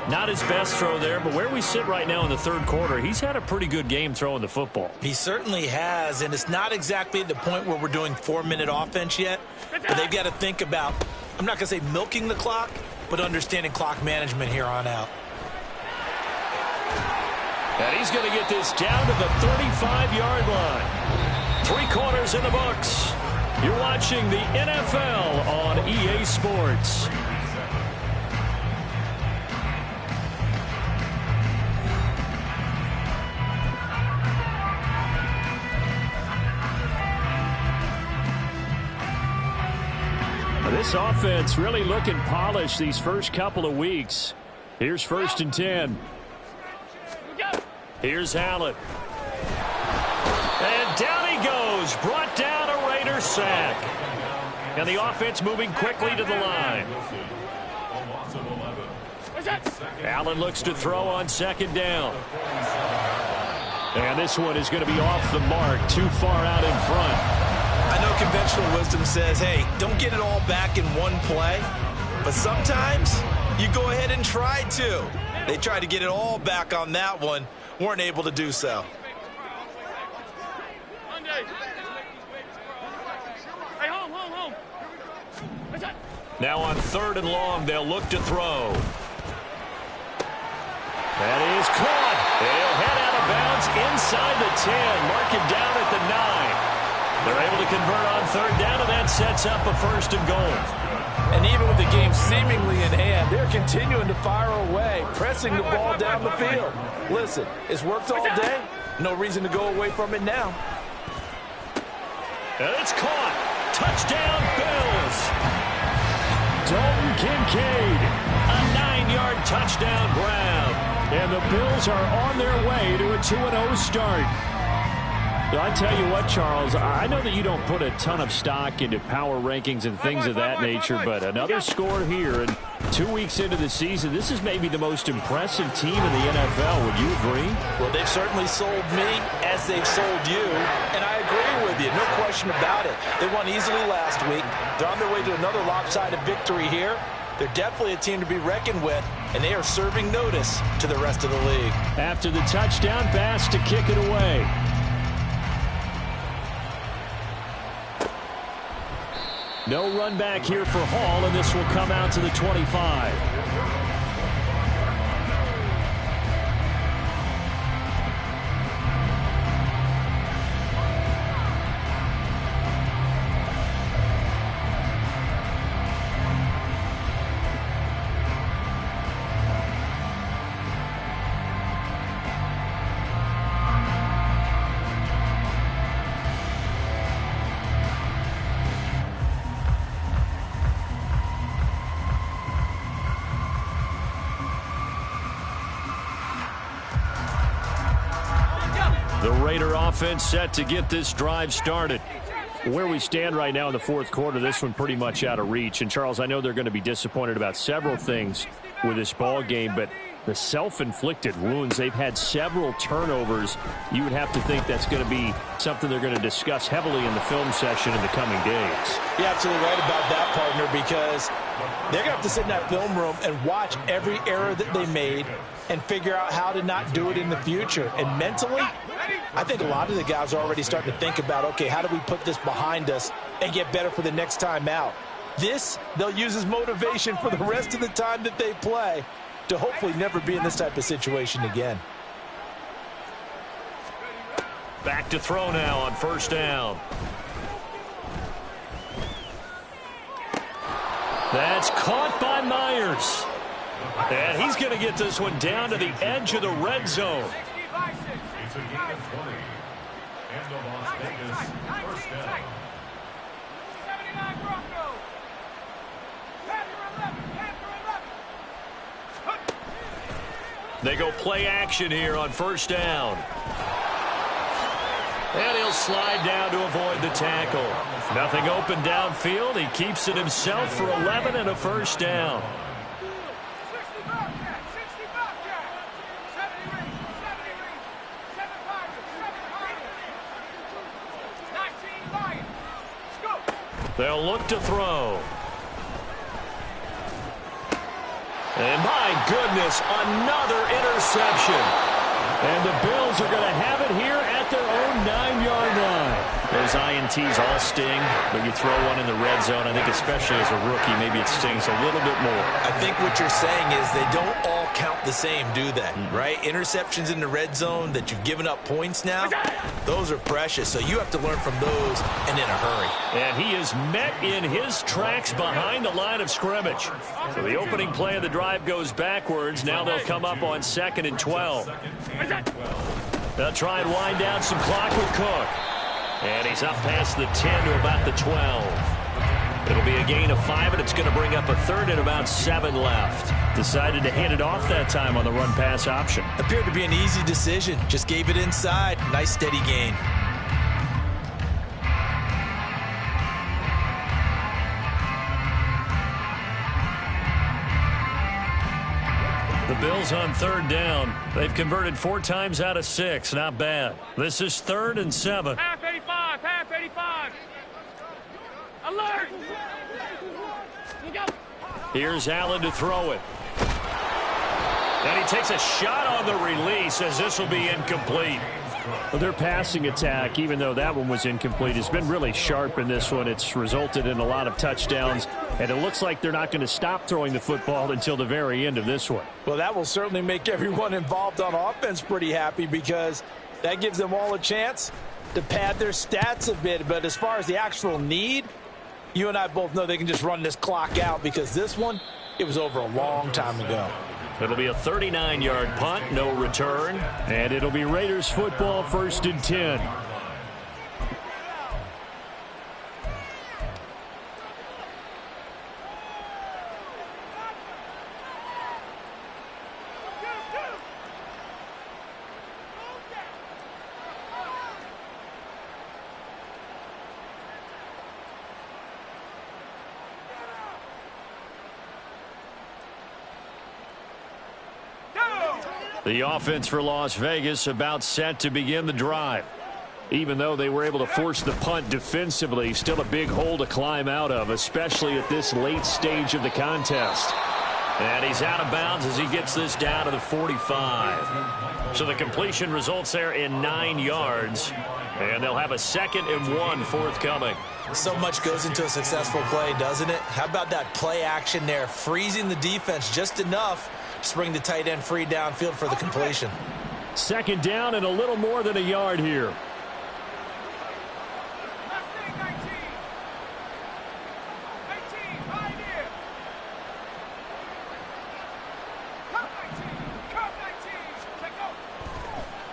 Not his best throw there, but where we sit right now in the third quarter, he's had a pretty good game throwing the football. He certainly has, and it's not exactly at the point where we're doing 4-minute offense yet, but they've got to think about, I'm not going to say milking the clock, but understanding clock management here on out. And he's going to get this down to the 35-yard line. 3 quarters in the books. You're watching the NFL on EA Sports. This offense really looking polished these first couple of weeks. Here's 1st and 10. Here's Allen. And down he goes. Brought down a Raider sack. And the offense moving quickly to the line. Allen looks to throw on 2nd down. And this one is going to be off the mark. Too far out in front. I know conventional wisdom says, hey, don't get it all back in one play. But sometimes you go ahead and try to. They tried to get it all back on that one. Weren't able to do so. Now on 3rd and long, they'll look to throw. That is caught. He'll head out of bounds inside the 10. Mark him down at the 9. They're able to convert on 3rd down, and that sets up a 1st and goal. And even with the game seemingly in hand, they're continuing to fire away, pressing the ball down the field. Listen, it's worked all day. No reason to go away from it now. And it's caught. Touchdown, Bills. Dalton Kincaid, a 9-yard touchdown grab. And the Bills are on their way to a 2-0 start. I tell you what, Charles, I know that you don't put a ton of stock into power rankings and things of that nature, but another score here, and 2 weeks into the season, this is maybe the most impressive team in the NFL. Would you agree? Well, they've certainly sold me as they've sold you, and I agree with you, no question about it. They won easily last week. They're on their way to another lopsided victory here. They're definitely a team to be reckoned with, and they are serving notice to the rest of the league. After the touchdown pass to kick it away. No run back here for Hall, and this will come out to the 25. The Raider offense set to get this drive started. Where we stand right now in the 4th quarter, this one pretty much out of reach. And, Charles, I know they're going to be disappointed about several things with this ball game, but the self-inflicted wounds, they've had several turnovers. You would have to think that's going to be something they're going to discuss heavily in the film session in the coming days. You're absolutely right about that, partner, because they're going to have to sit in that film room and watch every error that they made and figure out how to not do it in the future. And mentally, I think a lot of the guys are already starting to think about, okay, how do we put this behind us and get better for the next time out? This, they'll use as motivation for the rest of the time that they play to hopefully never be in this type of situation again. Back to throw now on 1st down. That's caught by Myers. And he's going to get this one down to the edge of the red zone. It's a gain of 20. And the Las Vegas 1st down. They go play action here on first down. And he'll slide down to avoid the tackle. Nothing open downfield. He keeps it himself for 11 and a first down. They'll look to throw. And my goodness, another interception. And the Bills are going to have it here at their own 9-yard line. Those INTs all sting, but you throw one in the red zone. I think especially as a rookie, maybe it stings a little bit more. I think what you're saying is they don't all count the same, do they? Right? Interceptions in the red zone that you've given up points now, those are precious. So you have to learn from those and in a hurry. And he is met in his tracks behind the line of scrimmage. So the opening play of the drive goes backwards. Now they'll come up on 2nd and 12. They'll try and wind down some clock with Cook. And he's up past the 10 to about the 12. It'll be a gain of 5, and it's going to bring up a 3rd and about 7 left. Decided to hand it off that time on the run-pass option. Appeared to be an easy decision. Just gave it inside. Nice, steady gain. The Bills on 3rd down. They've converted 4 times out of 6. Not bad. This is 3rd and 7. Half 85, half 85. Alert! Here's Allen to throw it. And he takes a shot on the release as this will be incomplete. Well, their passing attack, even though that one was incomplete, has been really sharp in this one. It's resulted in a lot of touchdowns, and it looks like they're not going to stop throwing the football until the very end of this one. Well, that will certainly make everyone involved on offense pretty happy because that gives them all a chance to pad their stats a bit. But as far as the actual need, you and I both know they can just run this clock out because this one, it was over a long time ago. It'll be a 39-yard punt, no return, and it'll be Raiders football 1st and 10. The offense for Las Vegas about set to begin the drive. Even though they were able to force the punt defensively, still a big hole to climb out of, especially at this late stage of the contest. And he's out of bounds as he gets this down to the 45. So the completion results there in 9 yards. And they'll have a 2nd and 1 forthcoming. So much goes into a successful play, doesn't it? How about that play action there, freezing the defense just enough to bring the tight end free downfield for the completion. 2nd down and a little more than a yard here.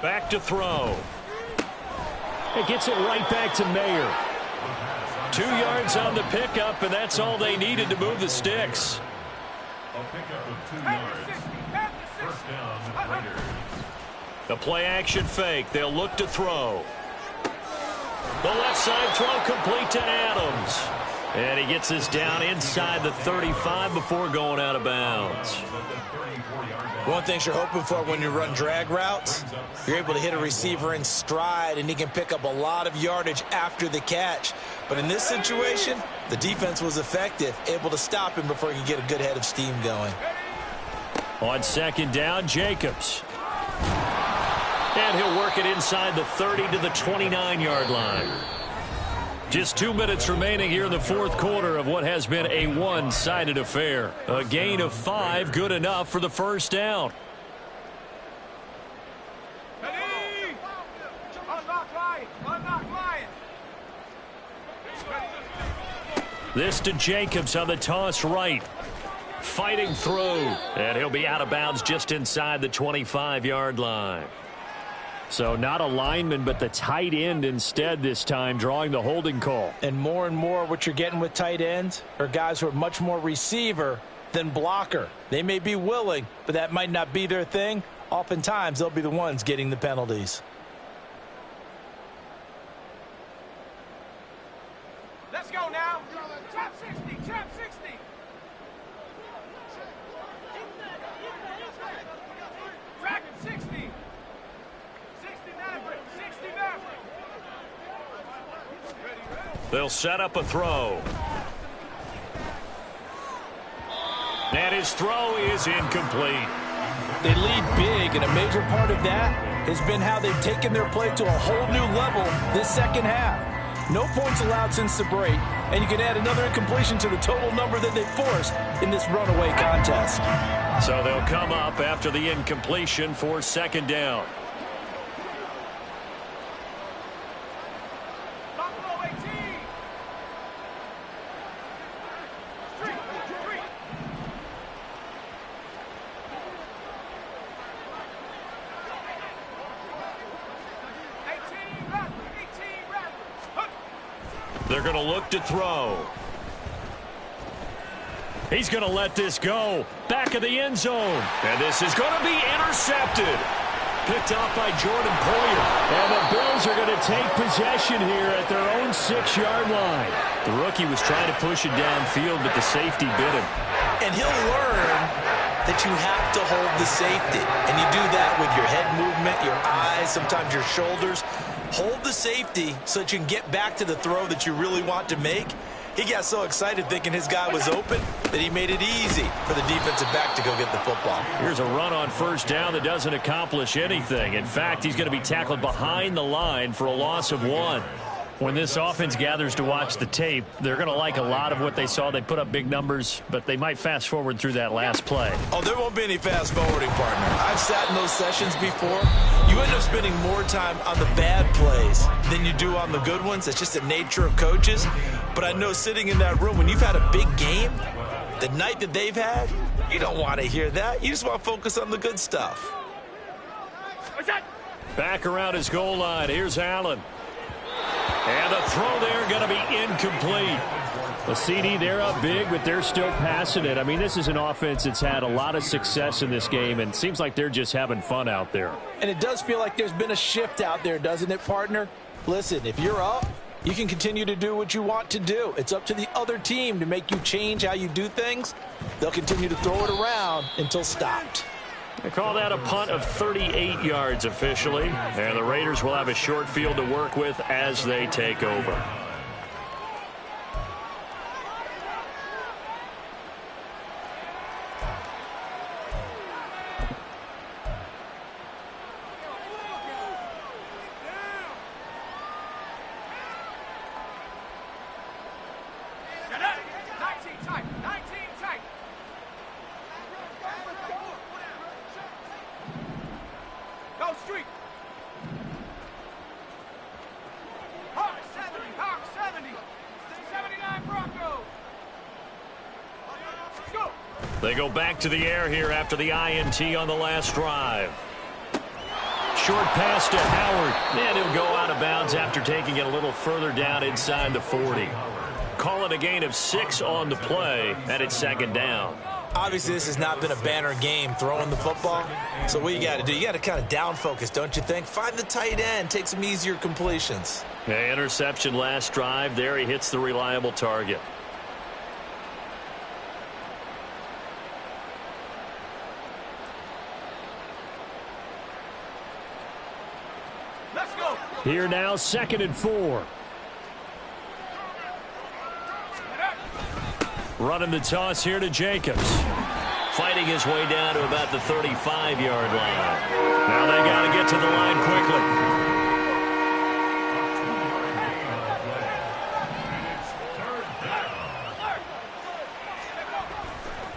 Back to throw. It gets it right back to Mayer. 2 yards on the pickup, and that's all they needed to move the sticks. A pickup of 2 yards. First down, Raiders. The play action fake. They'll look to throw. The left side throw complete to Adams. And he gets this down inside the 35 before going out of bounds. One of the things you're hoping for when you run drag routes, you're able to hit a receiver in stride, and he can pick up a lot of yardage after the catch. But in this situation, the defense was effective, able to stop him before he could get a good head of steam going. On 2nd down, Jacobs. And he'll work it inside the 30 to the 29-yard line. Just 2 minutes remaining here in the 4th quarter of what has been a one-sided affair. A gain of 5, good enough for the first down. This to Jacobs on the toss right. Fighting through. And he'll be out of bounds just inside the 25-yard line. So not a lineman, but the tight end instead this time, drawing the holding call. And more what you're getting with tight ends are guys who are much more receiver than blocker. They may be willing, but that might not be their thing. oftentimes they'll be the ones getting the penalties. Let's go now. Trap 60, trap 60. Dragon 60. 60 Maverick, 60 Maverick. They'll set up a throw. And his throw is incomplete. They lead big, and a major part of that has been how they've taken their play to a whole new level this second half. No points allowed since the break, and you can add another incompletion to the total number that they forced in this runaway contest. So they'll come up after the incompletion for second down. Buffalo 18. Street, street. 18 Rattler. They're going to look to throw. He's going to let this go. Back of the end zone. And this is going to be intercepted. Picked off by Jordan Poyer. And the Bills are going to take possession here at their own 6-yard line. The rookie was trying to push it downfield, but the safety bit him. And he'll learn that you have to hold the safety. And you do that with your head movement, your eyes, sometimes your shoulders. Hold the safety so that you can get back to the throw that you really want to make. He got so excited thinking his guy was open that he made it easy for the defensive back to go get the football. Here's a run on first down that doesn't accomplish anything. In fact, he's going to be tackled behind the line for a loss of 1. When this offense gathers to watch the tape, they're going to like a lot of what they saw. They put up big numbers, but they might fast forward through that last play. Oh, there won't be any fast forwarding, partner. I've sat in those sessions before. You end up spending more time on the bad plays than you do on the good ones. It's just the nature of coaches. But I know sitting in that room, when you've had a big game, the night that they've had, you don't want to hear that. You just want to focus on the good stuff. Back around his goal line. Here's Allen. And the throw there going to be incomplete. The CD, they're up big, but they're still passing it. I mean, this is an offense that's had a lot of success in this game, and seems like they're just having fun out there. And it does feel like there's been a shift out there, doesn't it, partner? Listen, if you're up, you can continue to do what you want to do. It's up to the other team to make you change how you do things. They'll continue to throw it around until stopped. They call that a punt of 38 yards officially. And the Raiders will have a short field to work with as they take over. They go back to the air here after the INT on the last drive. Short pass to Howard. And he'll go out of bounds after taking it a little further down inside the 40. Call it a gain of 6 on the play, and it's second down. Obviously, this has not been a banner game throwing the football. So what you got to do, you got to kind of down focus, don't you think? Find the tight end, take some easier completions. Yeah, interception last drive. There he hits the reliable target. Let's go. Here now, 2nd and 4. Running the toss here to Jacobs. Fighting his way down to about the 35-yard line. Now they got to get to the line quickly.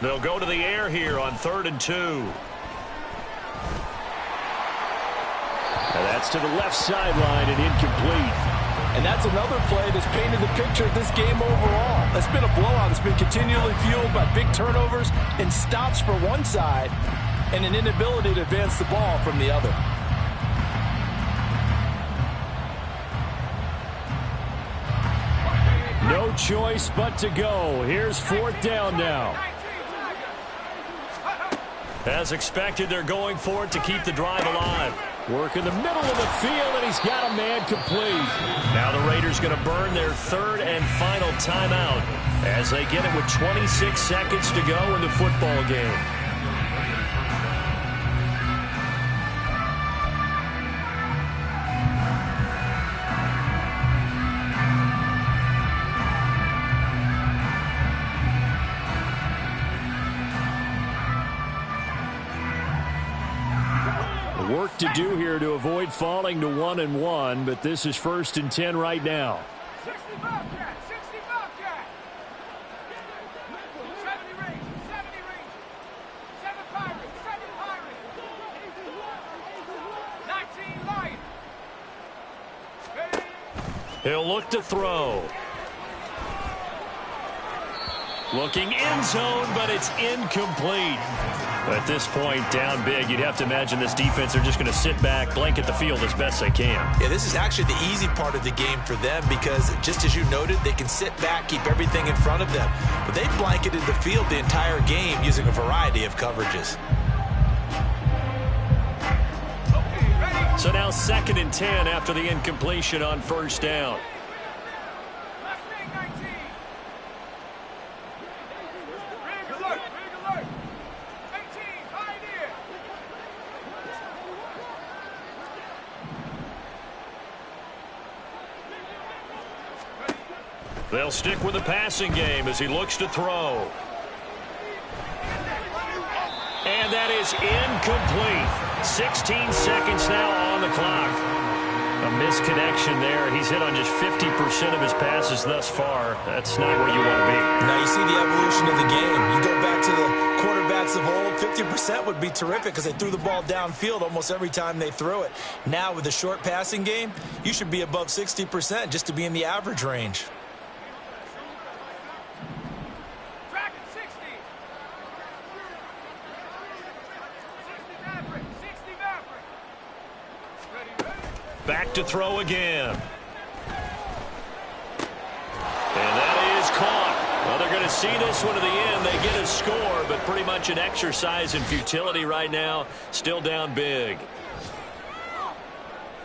They'll go to the air here on 3rd and 2. And that's to the left sideline and incomplete. And that's another play that's painted the picture of this game overall. It's been a blowout. It's been continually fueled by big turnovers and stops for one side and an inability to advance the ball from the other. No choice but to go. Here's 4th down now. As expected, they're going for it to keep the drive alive. Work in the middle of the field, and he's got a man complete. Now the Raiders going to burn their third and final timeout as they get it with 26 seconds to go in the football game. Work to do here to avoid falling to 1-1, but this is 1st and 10 right now. 60 Bobcat, 60 Bobcat. 70 Rangers, 7 Pirates, 19 Lions. He'll look to throw. Looking end zone, but it's incomplete. At this point, down big, you'd have to imagine this defense are just going to sit back, blanket the field as best they can. Yeah, this is actually the easy part of the game for them because, just as you noted, they can sit back, keep everything in front of them. But they blanketed the field the entire game using a variety of coverages. So now 2nd and 10 after the incompletion on 1st down. They'll stick with the passing game as he looks to throw. And that is incomplete. 16 seconds now on the clock. A misconnection there. He's hit on just 50% of his passes thus far. That's not where you want to be. Now you see the evolution of the game. You go back to the quarterbacks of old, 50% would be terrific because they threw the ball downfield almost every time they threw it. Now with the short passing game, you should be above 60% just to be in the average range. Back to throw again. And that is caught. Well, they're going to see this one to the end. They get a score, but pretty much an exercise in futility right now. Still down big.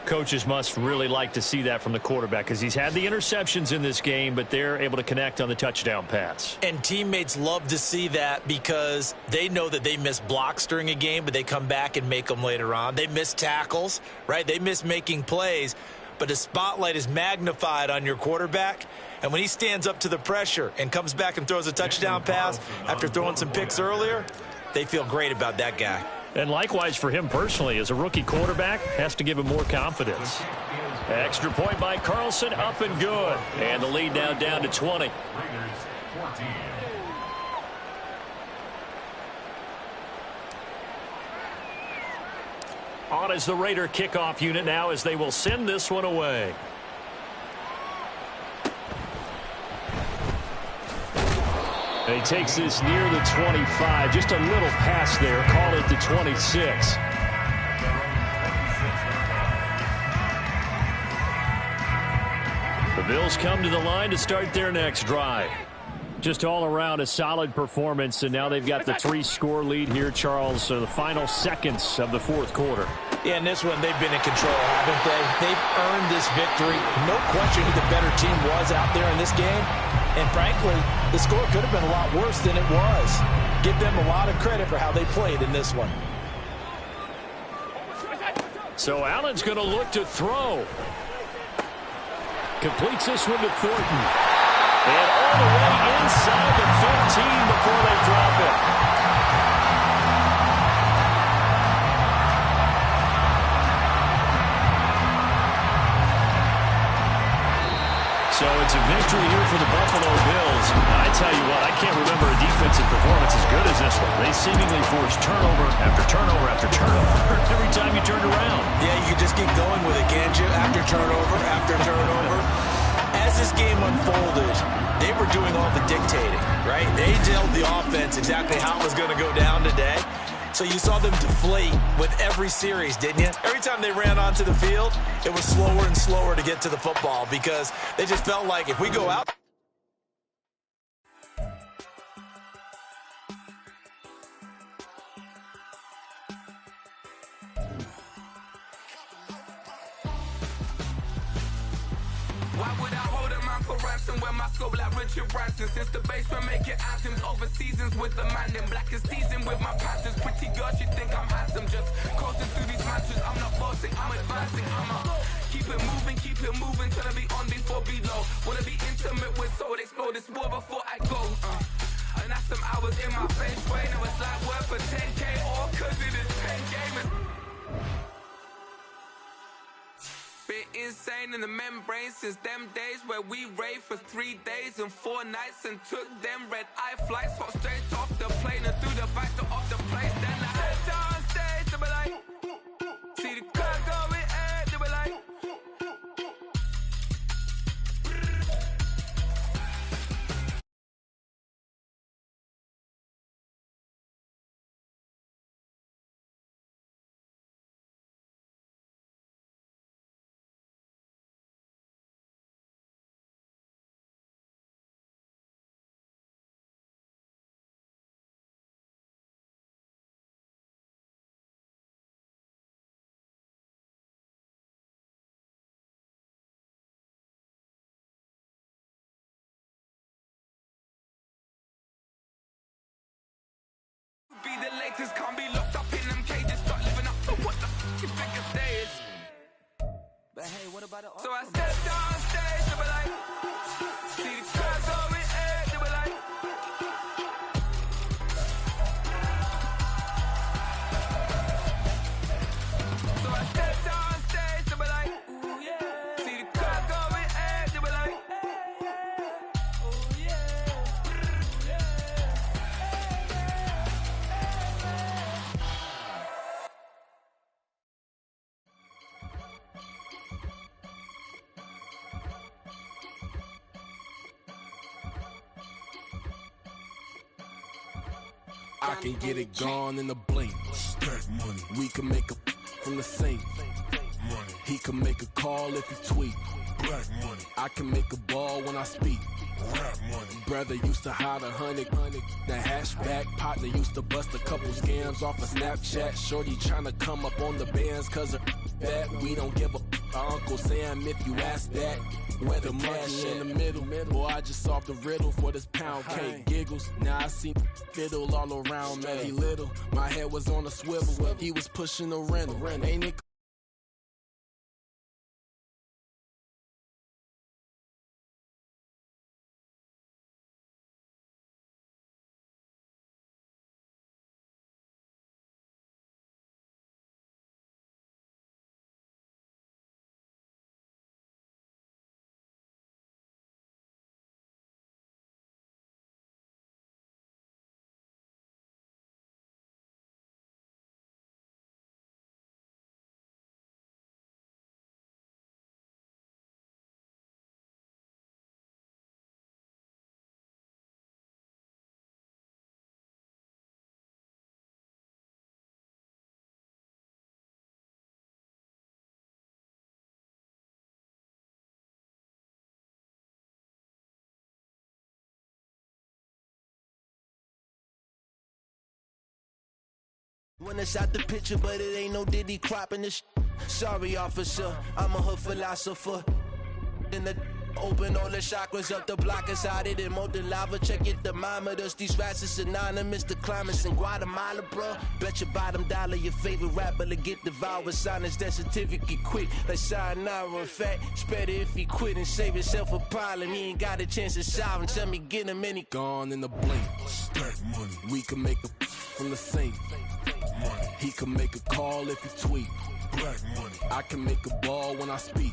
Coaches must really like to see that from the quarterback because he's had the interceptions in this game, but they're able to connect on the touchdown pass. And teammates love to see that because they know that they miss blocks during a game, but they come back and make them later on. They miss tackles, right? They miss making plays, but the spotlight is magnified on your quarterback. And when he stands up to the pressure and comes back and throws a touchdown pass after throwing some picks earlier, they feel great about that guy. And likewise for him personally, as a rookie quarterback, has to give him more confidence. Extra point by Carlson, up and good. And the lead now down to 20. On is the Raider kickoff unit now as they will send this one away. And he takes this near the 25. Just a little pass there. Call it the 26. The Bills come to the line to start their next drive. Just all around a solid performance, and now they've got the 3-score lead here, Charles. So the final seconds of the 4th quarter. Yeah, in this one, they've been in control, haven't they? They've earned this victory. No question who the better team was out there in this game. And frankly, the score could have been a lot worse than it was. Give them a lot of credit for how they played in this one. So Allen's going to look to throw. Completes this one to Thornton. And all the way inside the 15 before they drop it. So it's a victory here for the Buffalo Bills. I tell you what, I can't remember a defensive performance as good as this one. They seemingly forced turnover after turnover after turnover every time you turned around. Yeah, you can just keep going with it, can't you? After turnover, after turnover. As this game unfolded, they were doing all the dictating, right? They told the offense exactly how it was going to go down today. So you saw them deflate with every series, didn't you? Every time they ran onto the field, it was slower and slower to get to the football because they just felt like if we go out. Why would I hold a man for ransom when my scope like Richard Branson? Since the basement making anthems over seasons with the man in black is teasing with my passions. Pretty girl, she think I'm handsome. Just coasting through these matches. I'm not bossing, I'm advancing. Keep it moving till I be on before below. Wanna be intimate with soul, explode this war before I go. And that's some hours in my face way. Now it's like work for 10K all cause it is 10 gamers. Been insane in the membrane since them days where we raved for 3 days and 4 nights and took them red eye flights, hot straight off the plane and through the back door of the place. Then I head down stage to be like, see the crowd going ahead to be like. Be the latest, can't be locked up in them cages. Start living up to what the f*** you think a day is. But hey, what about the So I stepped down stage to be like, see the crowd going ahead to be like. So I stepped down stage to be like, ooh yeah. See the crowd going ahead to be like, ooh yeah. I can get it gone in a blink. Stack money. We can make a from the sink. Money. He can make a call if he tweet. Black money. I can make a ball when I speak. Rap money. Brother used to hide 100. The hashback partner used to bust a couple scams off of Snapchat. Shorty tryna come up on the bands cause of that. We don't give a Uncle Sam if you ask that. Where the money in the middle. Boy, I just solved the riddle for this pound cake. Giggles, now I see fiddle all around me. He little, my head was on a swivel. He was pushing the rental. Ain't it? When it's out the picture, but it ain't no Diddy cropping this. Sorry, officer, I'm a hood philosopher. In the open all the chakras up the block inside it and molten lava. Check your thermometers. These rats is synonymous to climates in Guatemala, bro. Bet your bottom dollar your favorite rapper to get devoured. Sign his death certificate quick. Like sayonara. In fact, it's better if he quit and save himself a problem. He ain't got a chance to solve him. Tell me get him any gone in the blink. Stack money. We can make a from the sink. Money. He can make a call if he tweet. Black money. I can make a ball when I speak.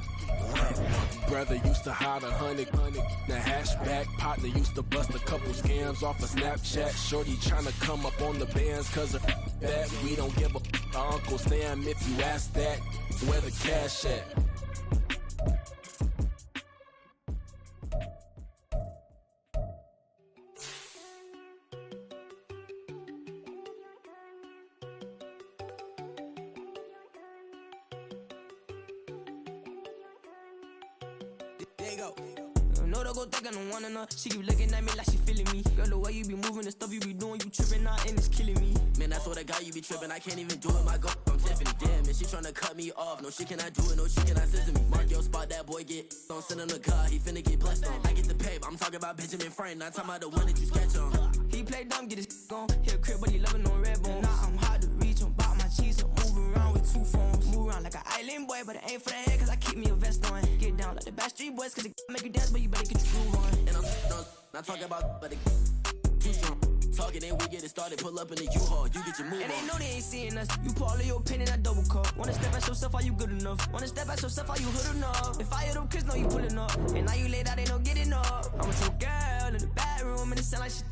Rap money. Brother used to hide 100. The hashback partner used to bust a couple scams off of Snapchat. Shorty tryna come up on the bands cause of that. We don't give a Uncle Sam if you ask that. Where the cash at? She keep looking at me like she feeling me. Girl, the way you be moving, the stuff you be doing, you tripping out and it's killing me. Man, I swear to God, you be tripping. I can't even do it, my go. I'm tipping. Tiffany. Damn, and she tryna cut me off. No, she cannot do it, no, she cannot scissor me. Mark your spot, that boy get on. Send him the car, he finna get blessed on. I get the paper, I'm talking about Benjamin Franklin, not talking about the one that you sketch on. He play dumb, get his on. Hit a crib, but he loving on red bone. Now I'm hard to reach, I'm bout my cheese. I'm moving around with 2 phones. Move around like an island boy, but it ain't for the head, cause I keep me a vest on. Get down like the Backstreet Boys, cause it make you dance, but you better get your groove on. And I'm not talking about, but it too strong. Talking and we get it started, pull up in the U-Haul, you get your move on. And they know they ain't seeing us. You pull all of your pin in that double cup. Wanna step at yourself, are you good enough? Wanna step at yourself, are you hood enough? If I hear them kids, know you pulling up. And now you laid out, they no getting up. I'm with your girl in the bedroom, and it sound like shit.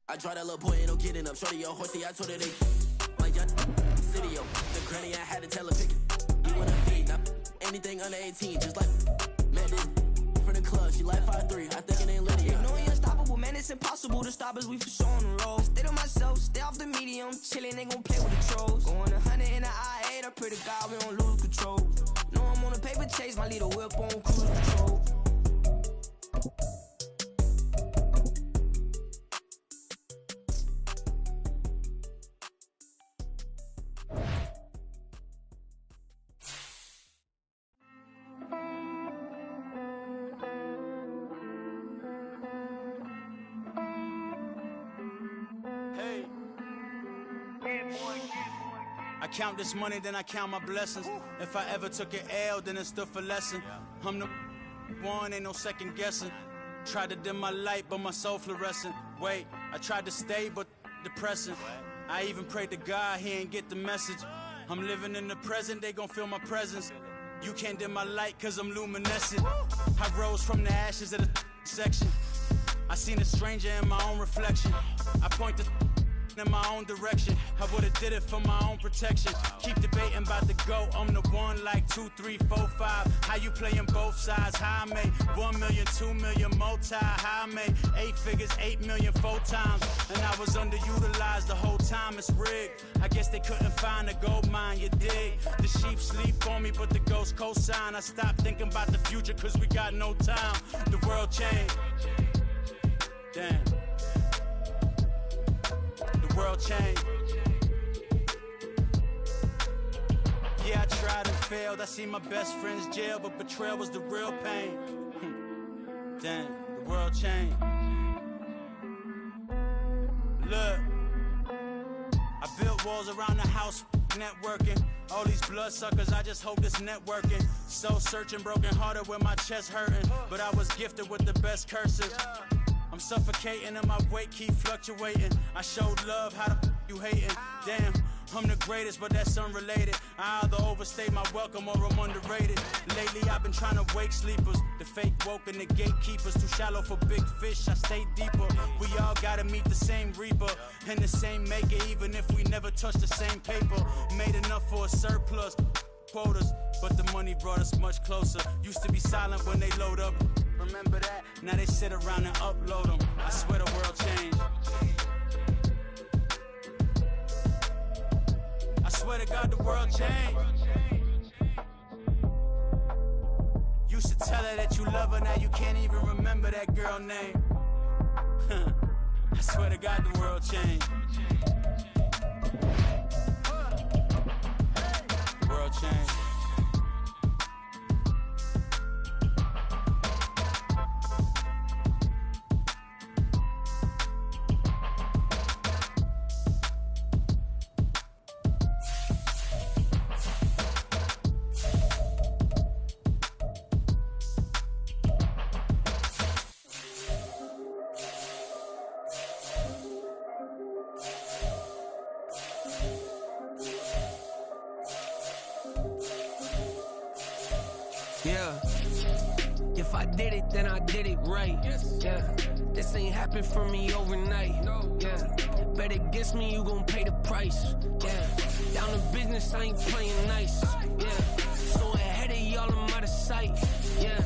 I draw that little boy, ain't no getting up. Shorty, your horsey, I told her they my young city, yo. The granny, I had to tell her pick it. You wanna feed, now anything under 18, just like met this from the club. She like 5'3", I think it ain't Lydia. You know we unstoppable, man, it's impossible to stop us, we for sure on the road. Stay to myself, stay off the medium, chillin', they gon' play with the trolls. Going 100 in the I-8, I pray to God we don't lose control. Know I'm on a paper chase, my leader whip on cruise control. I count this money, then I count my blessings. If I ever took an L, then it stood for lesson. I'm the one, ain't no second guessing. Tried to dim my light, but my soul fluorescent. Wait, I tried to stay, but depressing. I even prayed to God, he ain't get the message. I'm living in the present, they gon' feel my presence. You can't dim my light, cause I'm luminescent. I rose from the ashes of the section. I seen a stranger in my own reflection. I point the in my own direction. I would've did it for my own protection. Keep debating about the GOAT. I'm the one like 2, 3, 4, 5. How you playing both sides? How I made 1 million, 2 million, multi. How I made 8 figures, 8 million 4 times. And I was underutilized the whole time. It's rigged. I guess they couldn't find a gold mine, you dig? The sheep sleep on me, but the ghost cosign. I stopped thinking about the future cause we got no time. The world changed. Damn. The world changed. Yeah, I tried and failed. I seen my best friends jail, but betrayal was the real pain. Damn, the world changed. Look, I built walls around the house, networking. All these bloodsuckers, I just hope this networking. Soul searching, broken hearted with my chest hurting. But I was gifted with the best curses. I'm suffocating and my weight keep fluctuating. I showed love, how the you hating? Damn, I'm the greatest, but that's unrelated. I either overstay my welcome or I'm underrated. Lately I've been trying to wake sleepers. The fake woke and the gatekeepers. Too shallow for big fish, I stay deeper. We all gotta meet the same reaper and the same maker, even if we never touch the same paper. Made enough for a surplus quotas, but the money brought us much closer. Used to be silent when they load up. Remember that? Now they sit around and upload them. I swear the world changed. I swear to God the world changed. Used to tell her that you love her, now you can't even remember that girl name. I swear to God the world changed. The world changed. Yeah, if I did it, then I did it right. Yeah, this ain't happened for me overnight. Yeah, bet against me, you gon' pay the price. Yeah, down to business, I ain't playing nice. Yeah, so ahead of y'all, I'm out of sight. Yeah,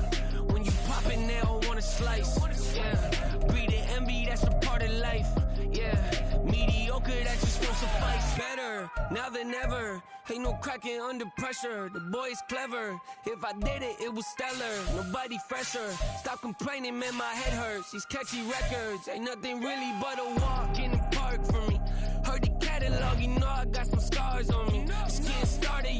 when you pop it, they all wanna slice. Yeah, breed the envy, that's a part of life. Yeah, mediocre, that just won't suffice. Better now than ever. Ain't no cracking under pressure, the boy's clever. If I did it, it was stellar, nobody fresher. Stop complaining, man, my head hurts. These catchy records, ain't nothing really but a walk in the park for me. Heard the catalog, you know I got some scars on me. Just getting started,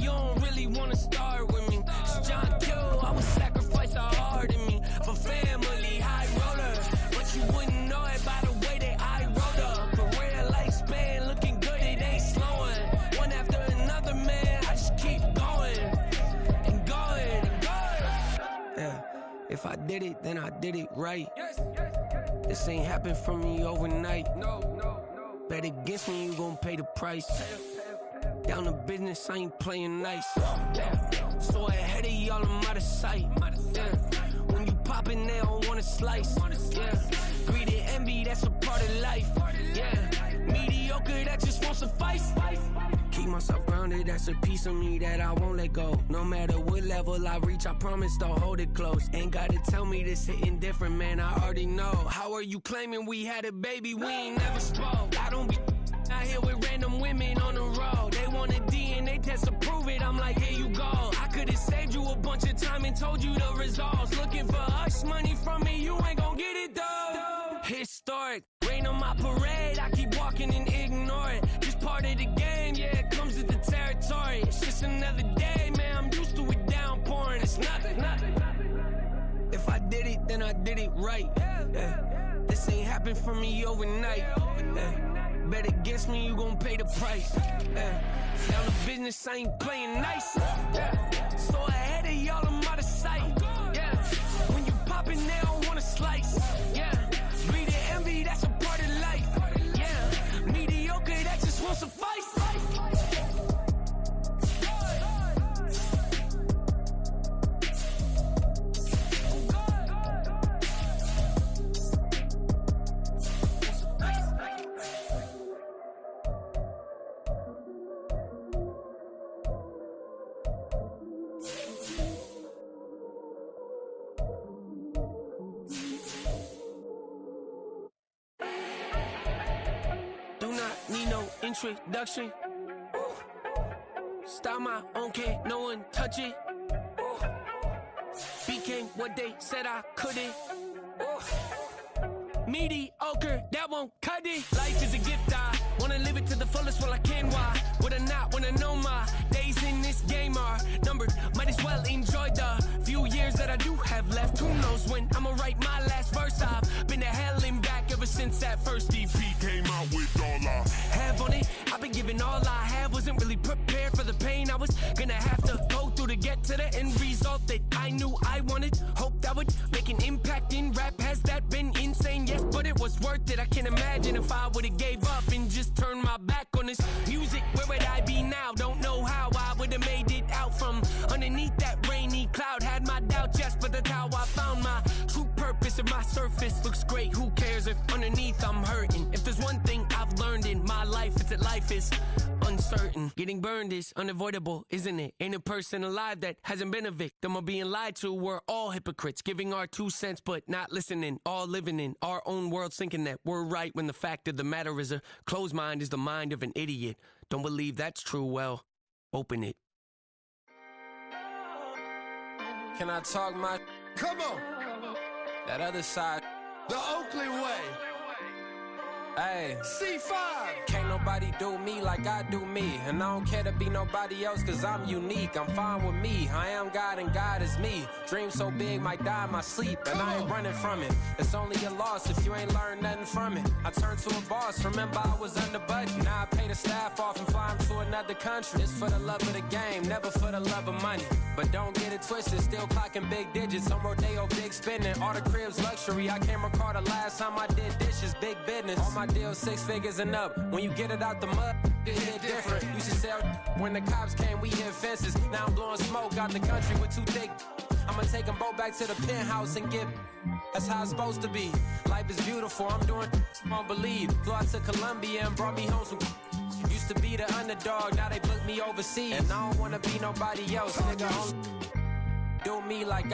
wanna start with me. Cause John Q, I would sacrifice a heart in me for family, high roller. But you wouldn't know it by the way that I wrote up. Career lifespan, looking good, it ain't slowing. One after another, man, I just keep going and going and going. Yeah, if I did it, then I did it right. This ain't happened for me overnight. Bet against me, you gon' pay the price. Down to business, I ain't playing nice. So ahead of y'all, I'm out of sight. When you poppin', they don't wanna slice. Greed and envy, that's a part of life. Mediocre, that just won't suffice. Keep myself grounded, that's a piece of me that I won't let go. No matter what level I reach, I promise to hold it close. Ain't gotta tell me this hitting different, man, I already know. How are you claiming we had a baby, we ain't never spoke? I don't be out here with random women on the road. They want a DNA test to prove it, I'm like, here you go. I could've saved you a bunch of time and told you the results. Looking for hush money from me, you ain't gon' get it though. Historic, rain on my parade, I keep walking and ignore it. Just part of the game, yeah, it comes with the territory. It's just another day, man, I'm used to it downpouring. It's nothing. If I did it, then I did it right. This ain't happened for me overnight. Bet against me, you gon' pay the price. Down to business, I ain't playing nice. So ahead of y'all, I'm out of sight. When you poppin', they don't wanna slice. Greed and envy, that's a part of life. Mediocre, that just won't suffice. Need no introduction. Style my own, can't no one touch it. Became what they said I couldn't. Mediocre, that won't cut it. Life is a gift, I wanna live it to the fullest while I can. Why would I not wanna know my days in this game are numbered? Might as well enjoy the few years that I do have left. Who knows when I'ma write my last verse? I've been to hell and back ever since that first EP came out with all I have on it. I've been giving all I have, wasn't really prepared for the pain I was gonna have to go through to get to the end result that I knew I wanted. Hope that would make an impact in rap. Has that been insane? Yes, but it was worth it. I can't imagine if I would've gave up and just turned my back on this music. Where would I be now? Don't know how I would've made it out from underneath that rainy cloud. Had my doubts, yes, but that's how I found my true purpose. If my surface looks great, who cares if underneath I'm hurting? If there's one thing I've learned in my life, it's that life is uncertain. Getting burned is unavoidable, isn't it? Ain't a person alive that hasn't been a victim of being lied to. We're all hypocrites, giving our 2 cents but not listening. All living in our own world, thinking that we're right when the fact of the matter is a closed mind is the mind of an idiot. Don't believe that's true? Well, open it. Can I talk my... Come on! That other side. The Oakley way. Hey, C5. Can't nobody do me like I do me. And I don't care to be nobody else cause I'm unique. I'm fine with me. I am God and God is me. Dream so big might die in my sleep. And I ain't running from it. It's only a loss if you ain't learned nothing from it. I turned to a boss. Remember I was under budget. Now I pay the staff off and fly them to another country. It's for the love of the game, never for the love of money. But don't get it twisted, still clocking big digits. On Rodeo, big spending. All the cribs luxury. I can't recall the last time I did dishes. Big business. All my deals 6 figures and up. When you get it out the mud, it hit different. Used to sell when the cops came, we hit fences. Now I'm blowing smoke out the country with 2 thick. I'ma take them both back to the penthouse and get. That's how it's supposed to be. Life is beautiful, I'm doing won't believe. Flew out to Colombia and brought me home some. Used to be the underdog, now they book me overseas. And I don't wanna be nobody else, nigga. Do me like